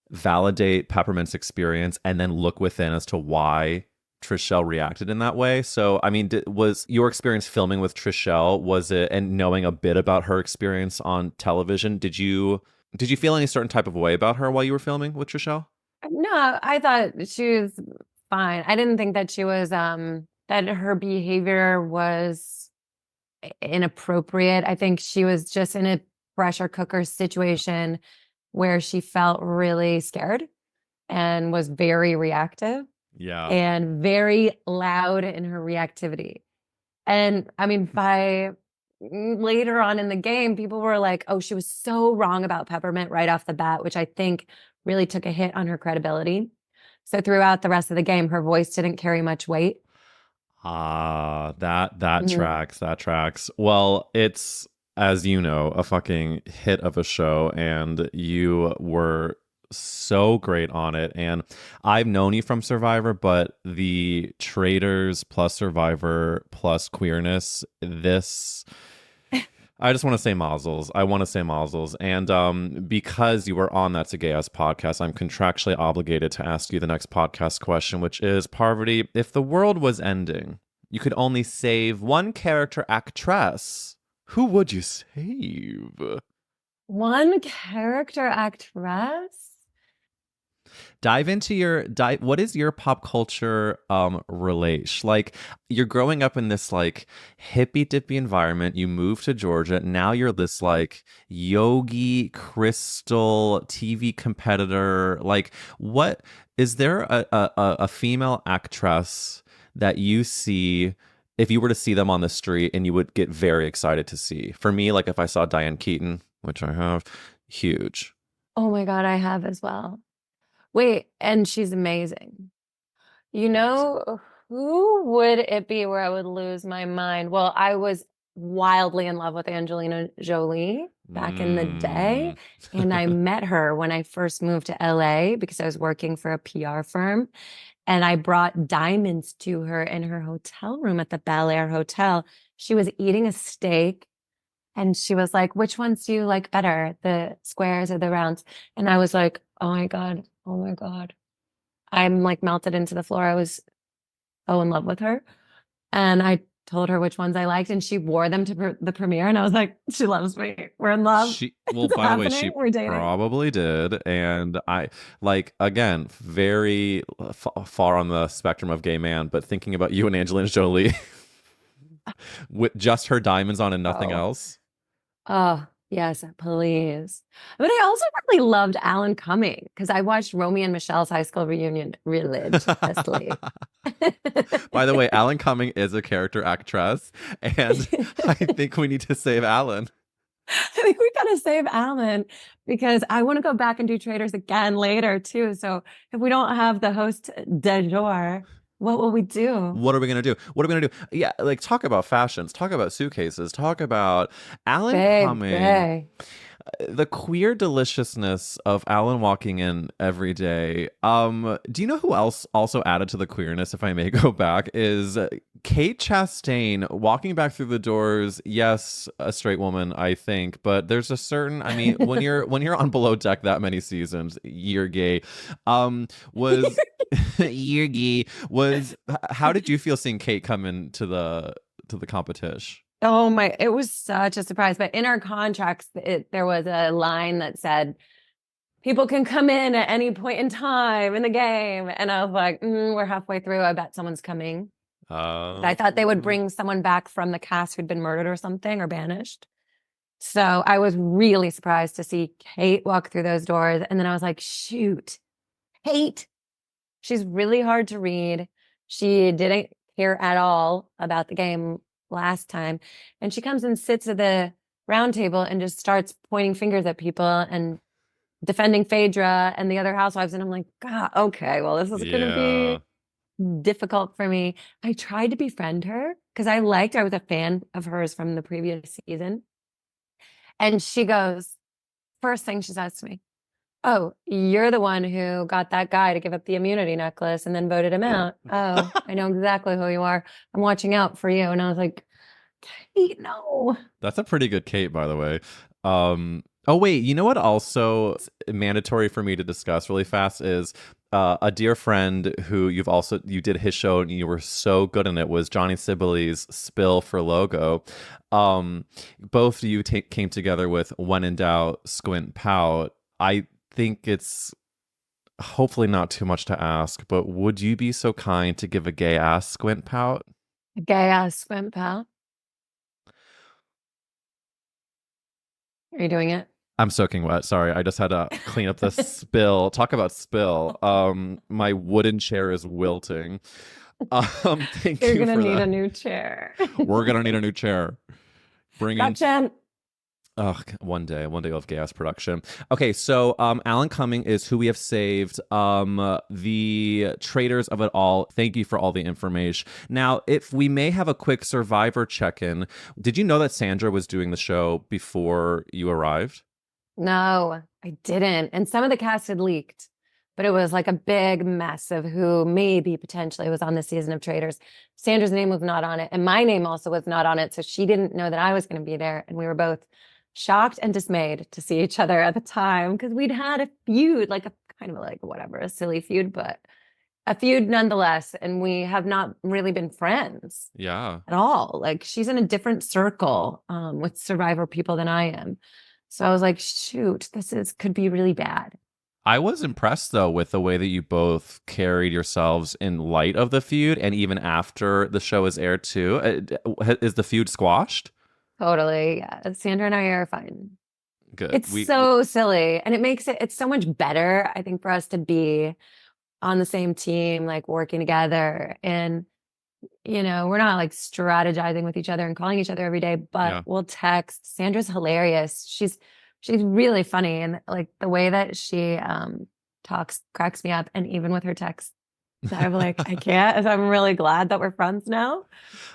validate Peppermint's experience and then look within as to why Trishelle reacted in that way. So, I mean, was your experience filming with Trishelle, was it, and knowing a bit about her experience on television, did you feel any certain type of way about her while you were filming with Trishelle? No, I thought she was fine. I didn't think that she was that her behavior was inappropriate. I think she was just in a pressure cooker situation where she felt really scared and was very reactive Yeah. and very loud in her reactivity. And I mean, by later on in the game, people were like, oh, she was so wrong about Peppermint right off the bat, which I think really took a hit on her credibility. So throughout the rest of the game, her voice didn't carry much weight. That tracks. That tracks. Well, it's, as you know, a fucking hit of a show, and you were so great on it. And I've known you from Survivor, but the Traitors plus Survivor plus queerness, this, I just want to say mazzles. I want to say mazzles. And because you were on That's a Gay Ass Podcast, I'm contractually obligated to ask you the next podcast question, which is, Parvati, if the world was ending, you could only save one character actress, who would you save? One character actress? Dive into your what is your pop culture relation? Like, you're growing up in this like hippy dippy environment, you move to Georgia, now you're this like yogi crystal TV competitor. Like, what is there a female actress that you see, if you were to see them on the street, and you would get very excited to see? For me, like if I saw Diane Keaton, which I have, huge. Oh my God, I have as well. Wait, and she's amazing. You know, who would it be where I would lose my mind? Well, I was wildly in love with Angelina Jolie back in the day. Mm. And I met her when I first moved to LA because I was working for a PR firm. And I brought diamonds to her in her hotel room at the Bel Air Hotel. She was eating a steak and she was like, which ones do you like better, the squares or the rounds? And I was like, oh my God, oh my God. I'm like melted into the floor. I was so in love with her. And I told her which ones I liked, and she wore them to the premiere. And I was like, she loves me. We're in love. Well, It's by the way, happening. she We're dating. probably did. And I, like, again, very far on the spectrum of gay man, but thinking about you and Angelina Jolie with just her diamonds on and nothing Oh. else. Oh, yes, please. But I also really loved Alan Cumming because I watched Romy and Michelle's high school reunion religiously. By the way, Alan Cumming is a character actress, and I think we need to save Alan. I think we gotta save Alan because I want to go back and do Traitors again later too. So if we don't have the host de jour, what will we do? What are we gonna do? What are we gonna do? Yeah, like, talk about fashions, talk about suitcases, talk about Alan Cumming. Baby. The queer deliciousness of Alan walking in every day. Do you know who else also added to the queerness, if I may go back, is Kate Chastain walking back through the doors. Yes, a straight woman, I think, but there's a certain, I mean, when you're on Below Deck that many seasons, you're gay. Was you're gay. Was How did you feel seeing Kate come into the competition? Oh my, it was such a surprise. But in our contracts, there was a line that said, people can come in at any point in time in the game. And I was like, we're halfway through. I bet someone's coming. I thought they would bring someone back from the cast who'd been murdered or something or banished. So I was really surprised to see Kate walk through those doors. And then I was like, shoot, Kate, she's really hard to read. She didn't care at all about the game last time. And she comes and sits at the round table and just starts pointing fingers at people and defending Phaedra and the other housewives. And I'm like, God, okay, well, this is going to be difficult for me. I tried to befriend her because I was a fan of hers from the previous season. And she goes, first thing she says to me, oh, you're the one who got that guy to give up the immunity necklace and then voted him out. Oh, I know exactly who you are. I'm watching out for you. And I was like, Kate, no. That's a pretty good Kate, by the way. Oh wait, you know what? Also mandatory for me to discuss really fast is a dear friend who you did his show and you were so good in it, was Johnny Sibley's Spill for Logo. Both of you came together with When in Doubt, Squint Pout. I think it's hopefully not too much to ask, but would you be so kind to give a gay ass squint pout? A gay ass squint pout. Are you doing it? I'm soaking wet. Sorry, I just had to clean up the spill. Talk about spill. My wooden chair is wilting. Thank You're you gonna for need a that. new chair. We're gonna need a new chair. Bring in. Gotcha. Ugh, one day of gay ass production. Okay, so Alan Cumming is who we have saved. The traitors of it all. Thank you for all the information. Now, if we may have a quick Survivor check-in, did you know that Sandra was doing the show before you arrived? No, I didn't. And some of the cast had leaked, but it was like a big mess of who maybe potentially was on the season of Traitors. Sandra's name was not on it, and my name also was not on it. So she didn't know that I was going to be there. And we were both shocked and dismayed to see each other at the time because we'd had a feud, like a kind of like whatever, a silly feud, but a feud nonetheless. And we have not really been friends Yeah. at all. Like she's in a different circle with Survivor people than I am. So I was like, shoot, could be really bad. I was impressed though with the way that you both carried yourselves in light of the feud and even after the show is aired too. Is the feud squashed? Totally. Yeah. Sandra and I are fine. Good. It's so silly. And it's so much better, I think, for us to be on the same team, like working together. And, we're not like strategizing with each other and calling each other every day, but Yeah. we'll text. Sandra's hilarious. She's really funny. And like the way that she talks cracks me up. And even with her texts, I'm like, I can't. I'm really glad that we're friends now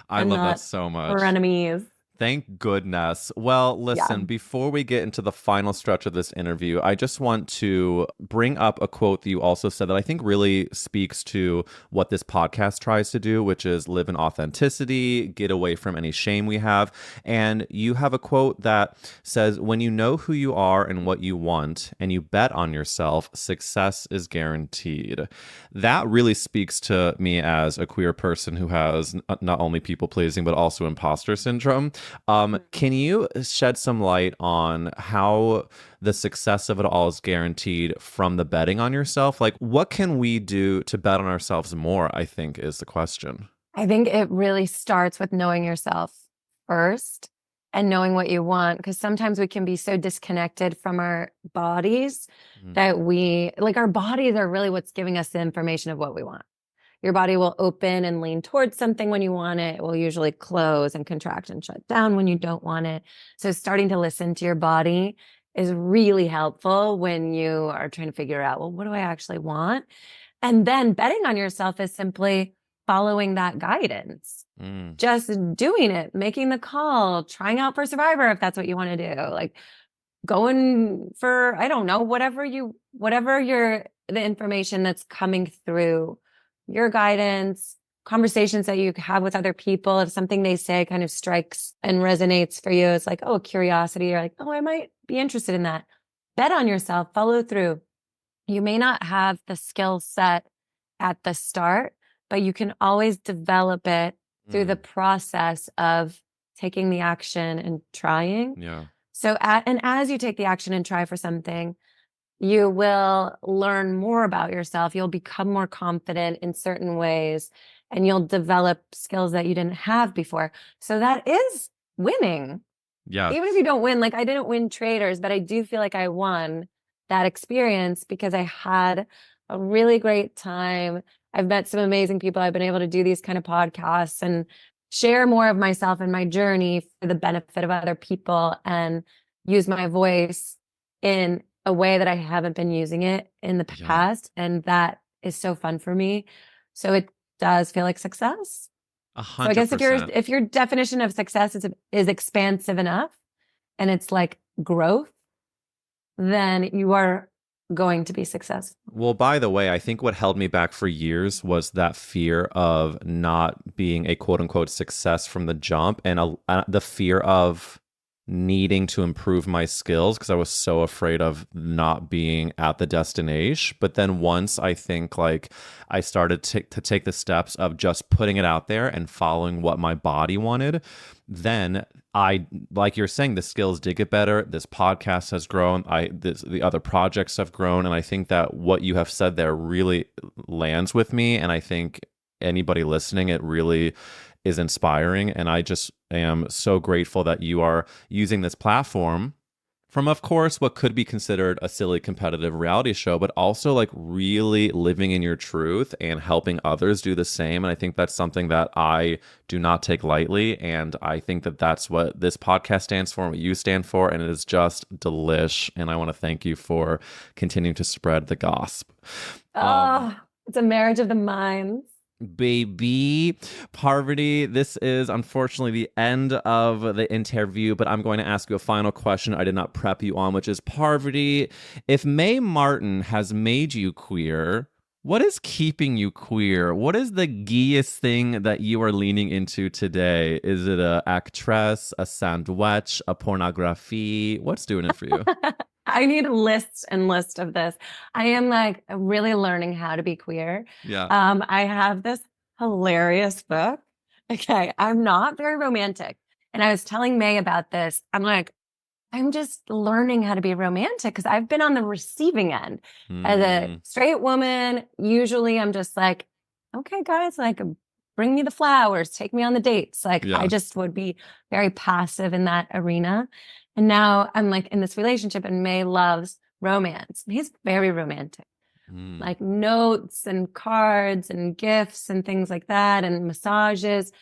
I and love that not so much. frenemies. Thank goodness. Well, listen, Yeah. before we get into the final stretch of this interview, I just want to bring up a quote that you also said that I think really speaks to what this podcast tries to do, which is live in authenticity, get away from any shame we have. And you have a quote that says, when you know who you are and what you want, and you bet on yourself, success is guaranteed. That really speaks to me as a queer person who has not only people pleasing, but also imposter syndrome. Can you shed some light on how the success of it all is guaranteed from the betting on yourself? Like, what can we do to bet on ourselves more, I think is the question. I think it really starts with knowing yourself first and knowing what you want. Because sometimes we can be so disconnected from our bodies that our bodies are really what's giving us the information of what we want. Your body will open and lean towards something when you want it. It will usually close and contract and shut down when you don't want it. So starting to listen to your body is really helpful when you are trying to figure out, well, what do I actually want? And then betting on yourself is simply following that guidance. Just doing it, making the call, trying out for Survivor if that's what you want to do. Like going for, I don't know, the information that's coming through your guidance, conversations that you have with other people. If something they say kind of strikes and resonates for you, it's like, oh, curiosity. You're like, oh, I might be interested in that. Bet on yourself, follow through. You may not have the skill set at the start, but you can always develop it through the process of taking the action and trying. Yeah. So, and as you take the action and try for something, you will learn more about yourself. You'll become more confident in certain ways and you'll develop skills that you didn't have before. So that is winning. Yeah. Even if you don't win, like I didn't win Traitors, but I do feel like I won that experience because I had a really great time. I've met some amazing people. I've been able to do these kind of podcasts and share more of myself and my journey for the benefit of other people and use my voice in a way that I haven't been using it in the past. And that is so fun for me. So it does feel like success. 100%. So I guess if your definition of success is expansive enough and it's like growth, then you are going to be successful. Well, by the way, I think what held me back for years was that fear of not being a quote unquote success from the jump and the fear of needing to improve my skills because I was so afraid of not being at the destination. But then once I think like I started to take the steps of just putting it out there and following what my body wanted, then like you're saying, the skills did get better. This podcast has grown. The other projects have grown. And I think that what you have said there really lands with me. And I think anybody listening, it really is inspiring. And I just am so grateful that you are using this platform From, of course, what could be considered a silly competitive reality show, but also like really living in your truth and helping others do the same. And I think that's something that I do not take lightly. And I think that that's what this podcast stands for and what you stand for. And it is just delish. And I want to thank you for continuing to spread the gospel. Oh, it's a marriage of the minds. Baby Parvati, this is unfortunately the end of the interview, but I'm going to ask you a final question I did not prep you on, which is, Parvati, if Mae Martin has made you queer, what is keeping you queer? What is the gayest thing that you are leaning into today? Is it a actress, a sandwich, a pornography? What's doing it for you? I need a list and list of this. I am like really learning how to be queer. Yeah. I have this hilarious book. Okay, I'm not very romantic. And I was telling May about this. I'm like, I'm just learning how to be romantic because I've been on the receiving end. As a straight woman, usually I'm just like, okay, guys, like bring me the flowers, take me on the dates. Like Yeah. I just would be very passive in that arena. And now I'm like in this relationship and May loves romance. He's very romantic, like notes and cards and gifts and things like that and massages.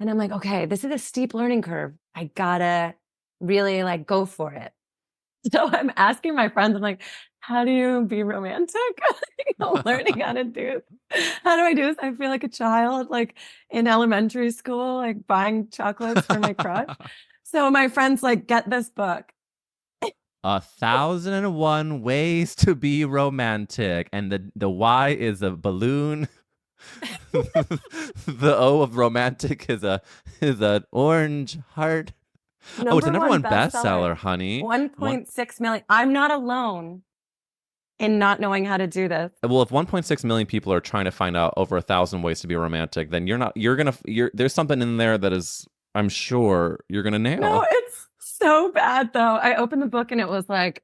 And I'm like, okay, this is a steep learning curve. I gotta really like go for it. So I'm asking my friends, I'm like, how do you be romantic? Learning how to do how do I do this? I feel like a child, like in elementary school, like buying chocolates for my crush. So my friends like, get this book. 1,001 Ways to Be Romantic. And the Y is a balloon. The O of romantic is an orange heart. It's a number one bestseller, honey. 1.6 million. I'm not alone in not knowing how to do this. Well, if 1.6 million people are trying to find out over 1,000 ways to be romantic, then there's something in there that is, I'm sure you're gonna nail. No, it's so bad though. I opened the book and it was like,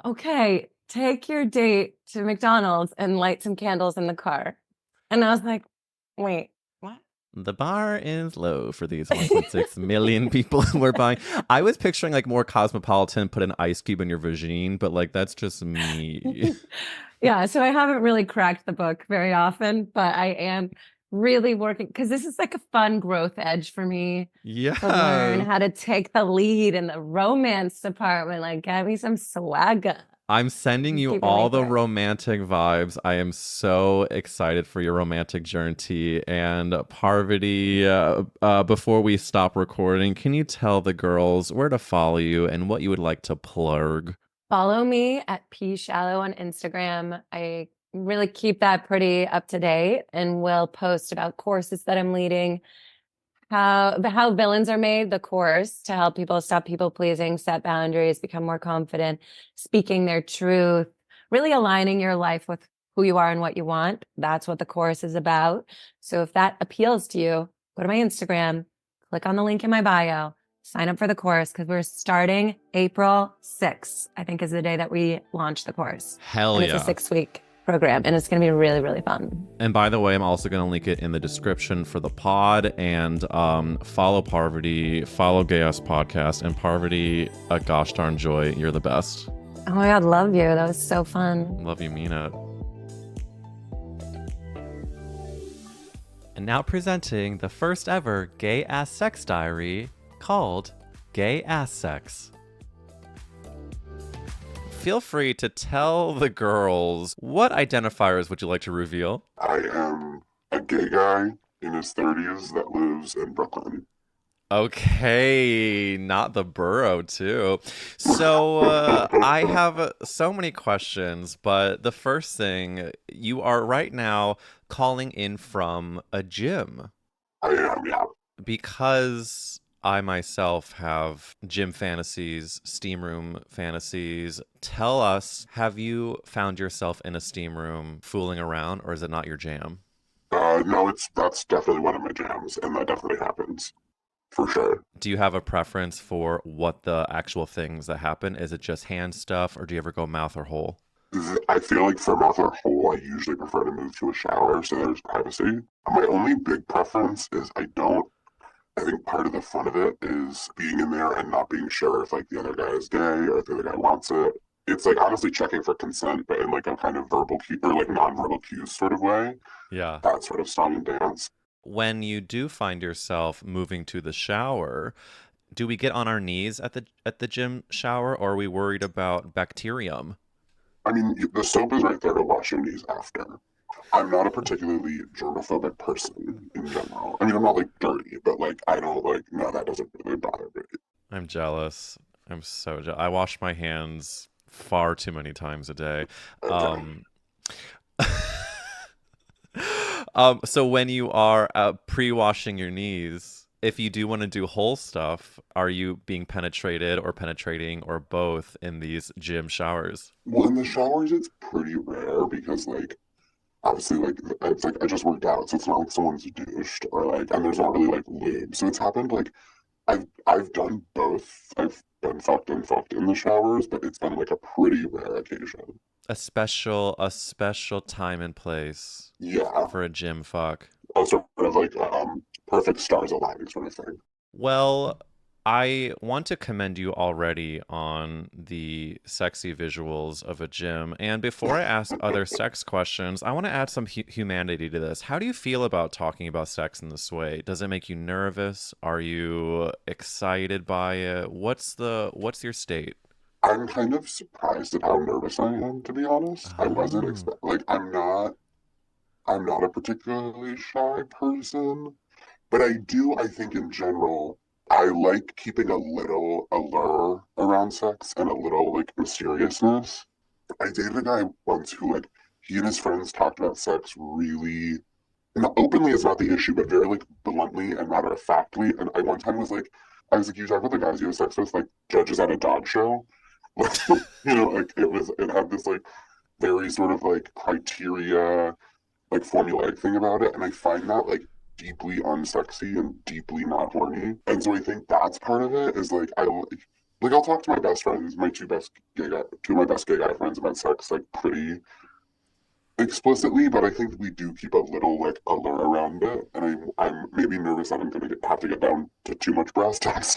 okay, take your date to McDonald's and light some candles in the car. And I was like, wait, what? The bar is low for these 1.6 million people who are buying. I was picturing like more cosmopolitan, put an ice cube in your vagine, but like that's just me. Yeah, so I haven't really cracked the book very often, but I am really working because this is like a fun growth edge for me Yeah. to learn how to take the lead in the romance department. Like, get me some swagger. I'm sending you all the romantic vibes. I am so excited for your romantic journey. And Parvati, before we stop recording, can you tell the girls where to follow you and what you would like to plug? Follow me at P Shallow on Instagram. I really keep that pretty up to date and will post about courses that I'm leading, how villains are made, the course to help people stop people pleasing, set boundaries, become more confident, speaking their truth, really aligning your life with who you are and what you want. That's what the course is about. So if that appeals to you, go to my Instagram, click on the link in my bio, sign up for the course because we're starting April 6th, I think is the day that we launch the course. Hell yeah. It's a 6-week program and it's going to be really, really fun. And by the way, I'm also going to link it in the description for the pod. And follow Parvati, follow Gay Ass Podcast, and Parvati, a gosh darn joy. You're the best. Oh my God, love you. That was so fun. Love you, mean it. And now presenting the first ever gay ass sex diary called Gay Ass Sex. Feel free to tell the girls, what identifiers would you like to reveal? I am a gay guy in his 30s that lives in Brooklyn. Okay, not the borough too. So I have so many questions, but the first thing, you are right now calling in from a gym. I am, yeah. Because I myself have gym fantasies, steam room fantasies. Tell us, have you found yourself in a steam room fooling around, or is it not your jam? No, that's definitely one of my jams, and that definitely happens. For sure. Do you have a preference for what the actual things that happen? Is it just hand stuff, or do you ever go mouth or hole? I feel like for mouth or hole, I usually prefer to move to a shower so there's privacy. My only big preference is I don't I think part of the fun of it is being in there and not being sure if like the other guy is gay or if the other guy wants it. It's like honestly checking for consent, but in like a kind of verbal cue or like non-verbal cues sort of way. Yeah. That sort of song and dance. When you do find yourself moving to the shower, do we get on our knees at the gym shower, or are we worried about bacterium? I mean, the soap is right there to wash your knees after. I'm not a particularly germophobic person in general. I mean, I'm not like dirty, but like I don't like no, that doesn't really bother me. I'm jealous. I'm so jealous. I wash my hands far too many times a day. Okay. Um, so when you are pre-washing your knees, if you do want to do whole stuff, are you being penetrated or penetrating or both in these gym showers? Well, in the showers, it's pretty rare because like obviously like it's like I just worked out, so it's not like someone's douched or like and there's not really like lube. So it's happened like I've done both. I've been fucked and fucked in the showers, but it's been like a pretty rare occasion. A special time and place Yeah. for a gym fuck. A sort of like perfect stars aligning sort of thing. Well, I want to commend you already on the sexy visuals of a gym. And before I ask other sex questions, I want to add some humanity to this. How do you feel about talking about sex in this way? Does it make you nervous? Are you excited by it? What's your state? I'm kind of surprised at how nervous I am, to be honest. I wasn't Oh, expect like I'm not a particularly shy person, but I think in general I like keeping a little allure around sex and a little like mysteriousness. I dated a guy once who like he and his friends talked about sex really not openly is not the issue, but very like bluntly and matter of factly. And I one time was like I was like, you talk about the guys you have sex with like judges at a dog show. Like like it had this like very sort of like criteria like formulaic thing about it, and I find that like deeply unsexy and deeply not horny. And so I think that's part of it is like I like I'll talk to my best friends, my two of my best gay guy friends about sex like pretty explicitly, but I think we do keep a little like allure around it, and I'm maybe nervous that I'm gonna have to get down to too much brass tacks,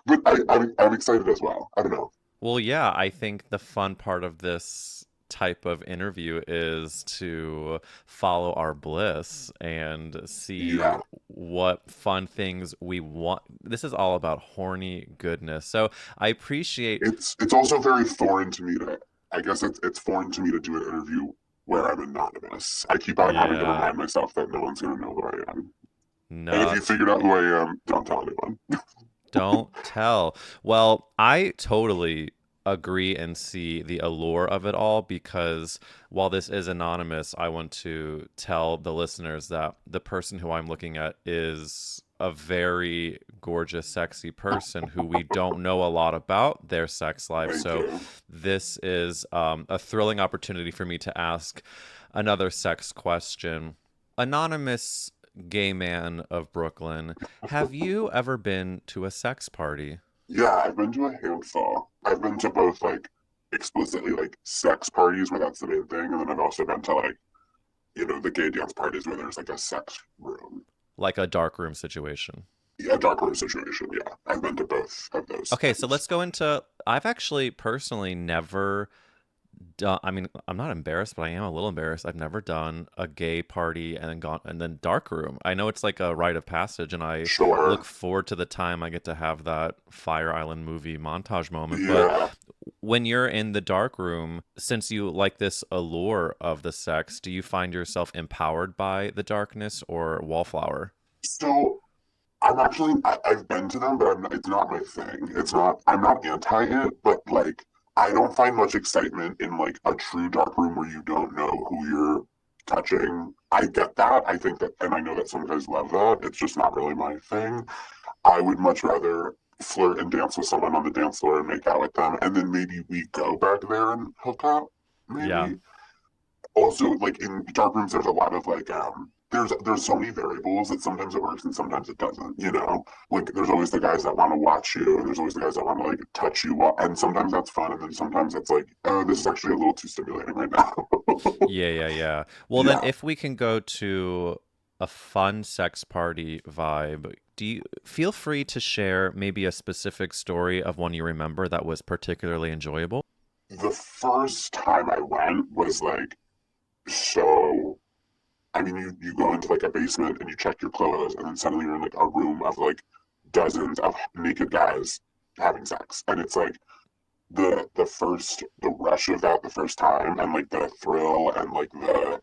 but I'm excited as well. I don't know. well, yeah, I think the fun part of this type of interview is to follow our bliss and see Yeah, what fun things we want. This is all about horny goodness. So I appreciate, it's also very foreign to me to. I guess it's foreign to me to do an interview where I'm anonymous. I keep on having to yeah, remind myself that no one's gonna know who I am. And if you nuts. figured out who I am, don't tell anyone. Don't tell. Well, I totally agree and see the allure of it all because while this is anonymous, I want to tell the listeners that the person who I'm looking at is a very gorgeous, sexy person who we don't know a lot about their sex life. Thank So you. this is a thrilling opportunity for me to ask another sex question. Anonymous gay man of Brooklyn, have you ever been to a sex party? Yeah, I've been to a handful. I've been to both like explicitly like sex parties where that's the main thing, and then I've also been to like, the gay dance parties where there's like a sex room. Like a dark room situation? Yeah, dark room situation, yeah. I've been to both of those Okay, so things. let's go into. I've actually personally never done. I mean, I'm not embarrassed, but I am a little embarrassed. I've never done a gay party and then gone and then dark room. I know it's like a rite of passage, and I look Sure. forward to the time I get to have that Fire Island movie montage moment. But Yeah. when you're in the dark room, since you like this allure of the sex, do you find yourself empowered by the darkness or wallflower? So I've been to them, but it's not my thing. I'm not anti it, but like, I don't find much excitement in like a true dark room where you don't know who you're touching. I get that. I think that, and I know that some guys love that. It's just not really my thing. I would much rather flirt and dance with someone on the dance floor and make out with them, and then maybe we go back there and hook up, Yeah. maybe. Also, like in dark rooms, there's a lot of like there's so many variables that sometimes it works and sometimes it doesn't. Like there's always the guys that want to watch you, and there's always the guys that want to like touch you, and sometimes that's fun, and then sometimes it's like, oh, this is actually a little too stimulating right now. Yeah, yeah, yeah. Well, then Yeah, if we can go to a fun sex party vibe, do you feel free to share maybe a specific story of one you remember that was particularly enjoyable? The first time I went was like so. I mean, you go into like a basement and you check your clothes, and then suddenly you're in like a room of like dozens of naked guys having sex, and it's like the rush of that the first time, and like the thrill and like the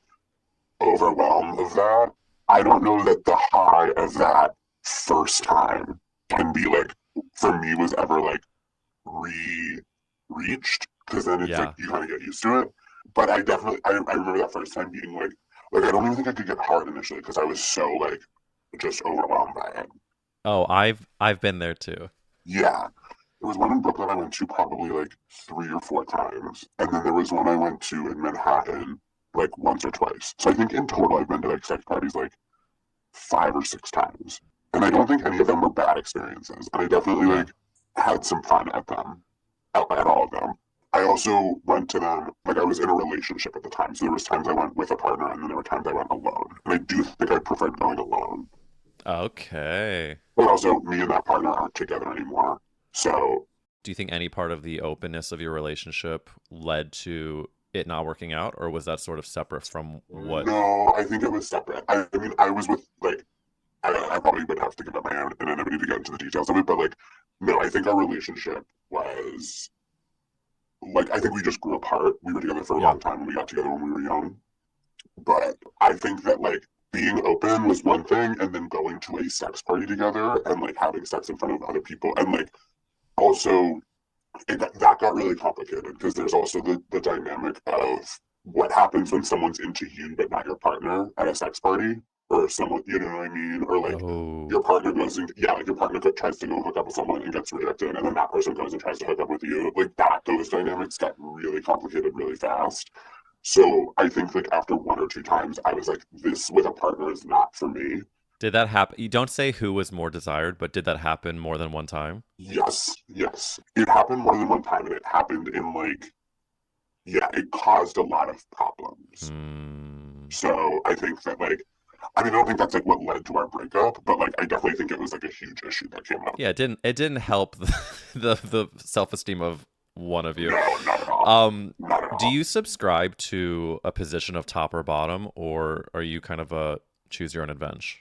overwhelm of that. I don't know that the high of that first time can be like for me was ever like re reached because then it's like Yeah. you kind of get used to it. But I definitely I remember that first time being like I don't even think I could get hard initially because I was so like just overwhelmed by it. Oh, I've been there too. Yeah. There was one in Brooklyn I went to probably like 3 or 4 times. And then there was one I went to in Manhattan like once or twice. So I think in total I've been to like sex parties like 5 or 6 times. And I don't think any of them were bad experiences. And I definitely Yeah. like had some fun at them, at all of them. I also went to them like I was in a relationship at the time. So there was times I went with a partner and then there were times I went alone. And I do think I preferred going alone. Okay. But also me and that partner aren't together anymore. So Do you think any part of the openness of your relationship led to it not working out, or was that sort of separate from what? no, I think it was separate. I mean, I was with like I probably would have to give up my anonymity to get into the details of it, but like no, I think our relationship was like I think we just grew apart. We were together for a Yeah. long time and we got together when we were young. But I think that like being open was one thing and then going to a sex party together and like having sex in front of other people and like also that got really complicated because there's also the dynamic of what happens when someone's into you but not your partner at a sex party or someone, you know what I mean? Or like Oh. your partner goes and yeah, like your partner tries to go hook up with someone and gets rejected, and then that person goes and tries to hook up with you. Like that, those dynamics got really complicated really fast. So I think like after 1 or 2 times, I was like, this with a partner is not for me. Did that happen? You don't say who was more desired, but did that happen more than one time? Yes, yes. It happened more than one time, and it happened in like yeah, it caused a lot of problems. Hmm. So I think that like I mean I don't think that's like what led to our breakup, but like I definitely think it was like a huge issue that came up. Yeah, it didn't help the self-esteem of one of you. No, not at all. Um, Not at do all. you subscribe to a position of top or bottom, or are you kind of a choose your own adventure?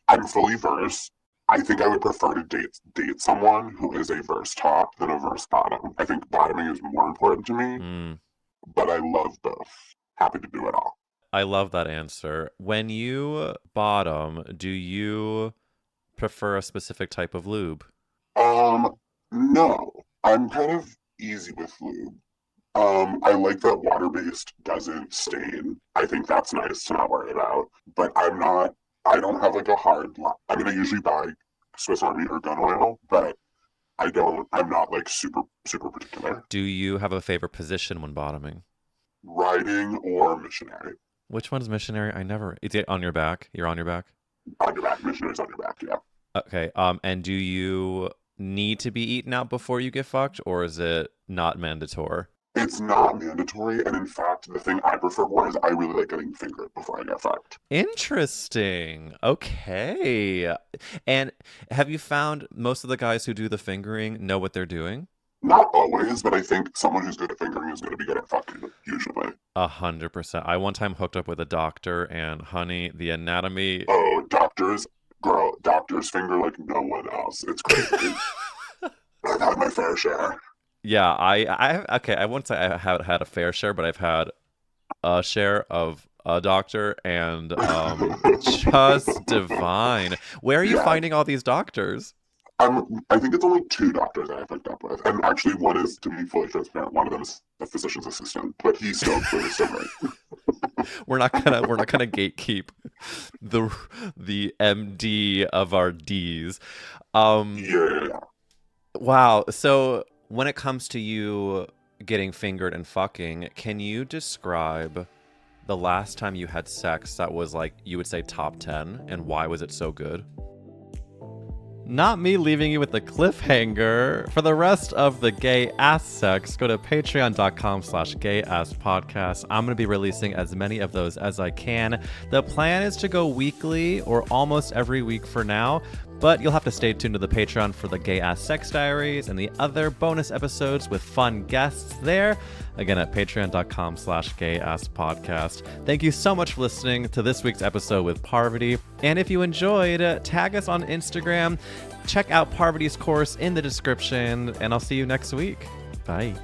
I'm fully verse. I think I would prefer to date someone who is a verse top than a verse bottom. I think bottoming is more important to me, Mm, but I love both. Happy to do it all. I love that answer. When you bottom, do you prefer a specific type of lube? No. I'm kind of easy with lube. I like that water-based doesn't stain. I think that's nice to not worry about. But I don't have like a hard line. I mean, I usually buy Swiss Army or gun oil, but I'm not like super particular. Do you have a favorite position when bottoming? Riding or missionary. Which one's missionary? I never. Is it on your back? You're on your back? On your back, missionaries on your back, yeah. Okay. And do you need to be eaten out before you get fucked, or is it not mandatory? It's not mandatory, and in fact, the thing I prefer more is I really like getting fingered before I get fucked. Interesting. Okay. And have you found most of the guys who do the fingering know what they're doing? Not always, but I think someone who's good at fingering is going to be good at fucking, usually. 100%. I one time hooked up with a doctor, and honey, the anatomy. Oh, doctors, girl, doctors finger like no one else. It's crazy. I've had my fair share. Yeah, okay. I won't say I haven't had a fair share, but I've had a share of a doctor, and just divine. Where are you Yeah, finding all these doctors? I think it's only 2 doctors that I've hooked up with, and actually one is, to be fully transparent, one of them is a physician's assistant, but he's still clearly still great. We're not gonna gatekeep the the MD of our D's. Um, Yeah, wow. So when it comes to you getting fingered and fucking, can you describe the last time you had sex that was like you would say top 10, and why was it so good? Not me leaving you with the cliffhanger. For the rest of the gay ass sex, go to patreon.com/gayasspodcast. I'm going to be releasing as many of those as I can. The plan is to go weekly or almost every week for now, but you'll have to stay tuned to the Patreon for the Gay Ass Sex Diaries and the other bonus episodes with fun guests there. Again, at patreon.com/gayasspodcast. Thank you so much for listening to this week's episode with Parvati. And if you enjoyed, tag us on Instagram. Check out Parvati's course in the description, and I'll see you next week. Bye.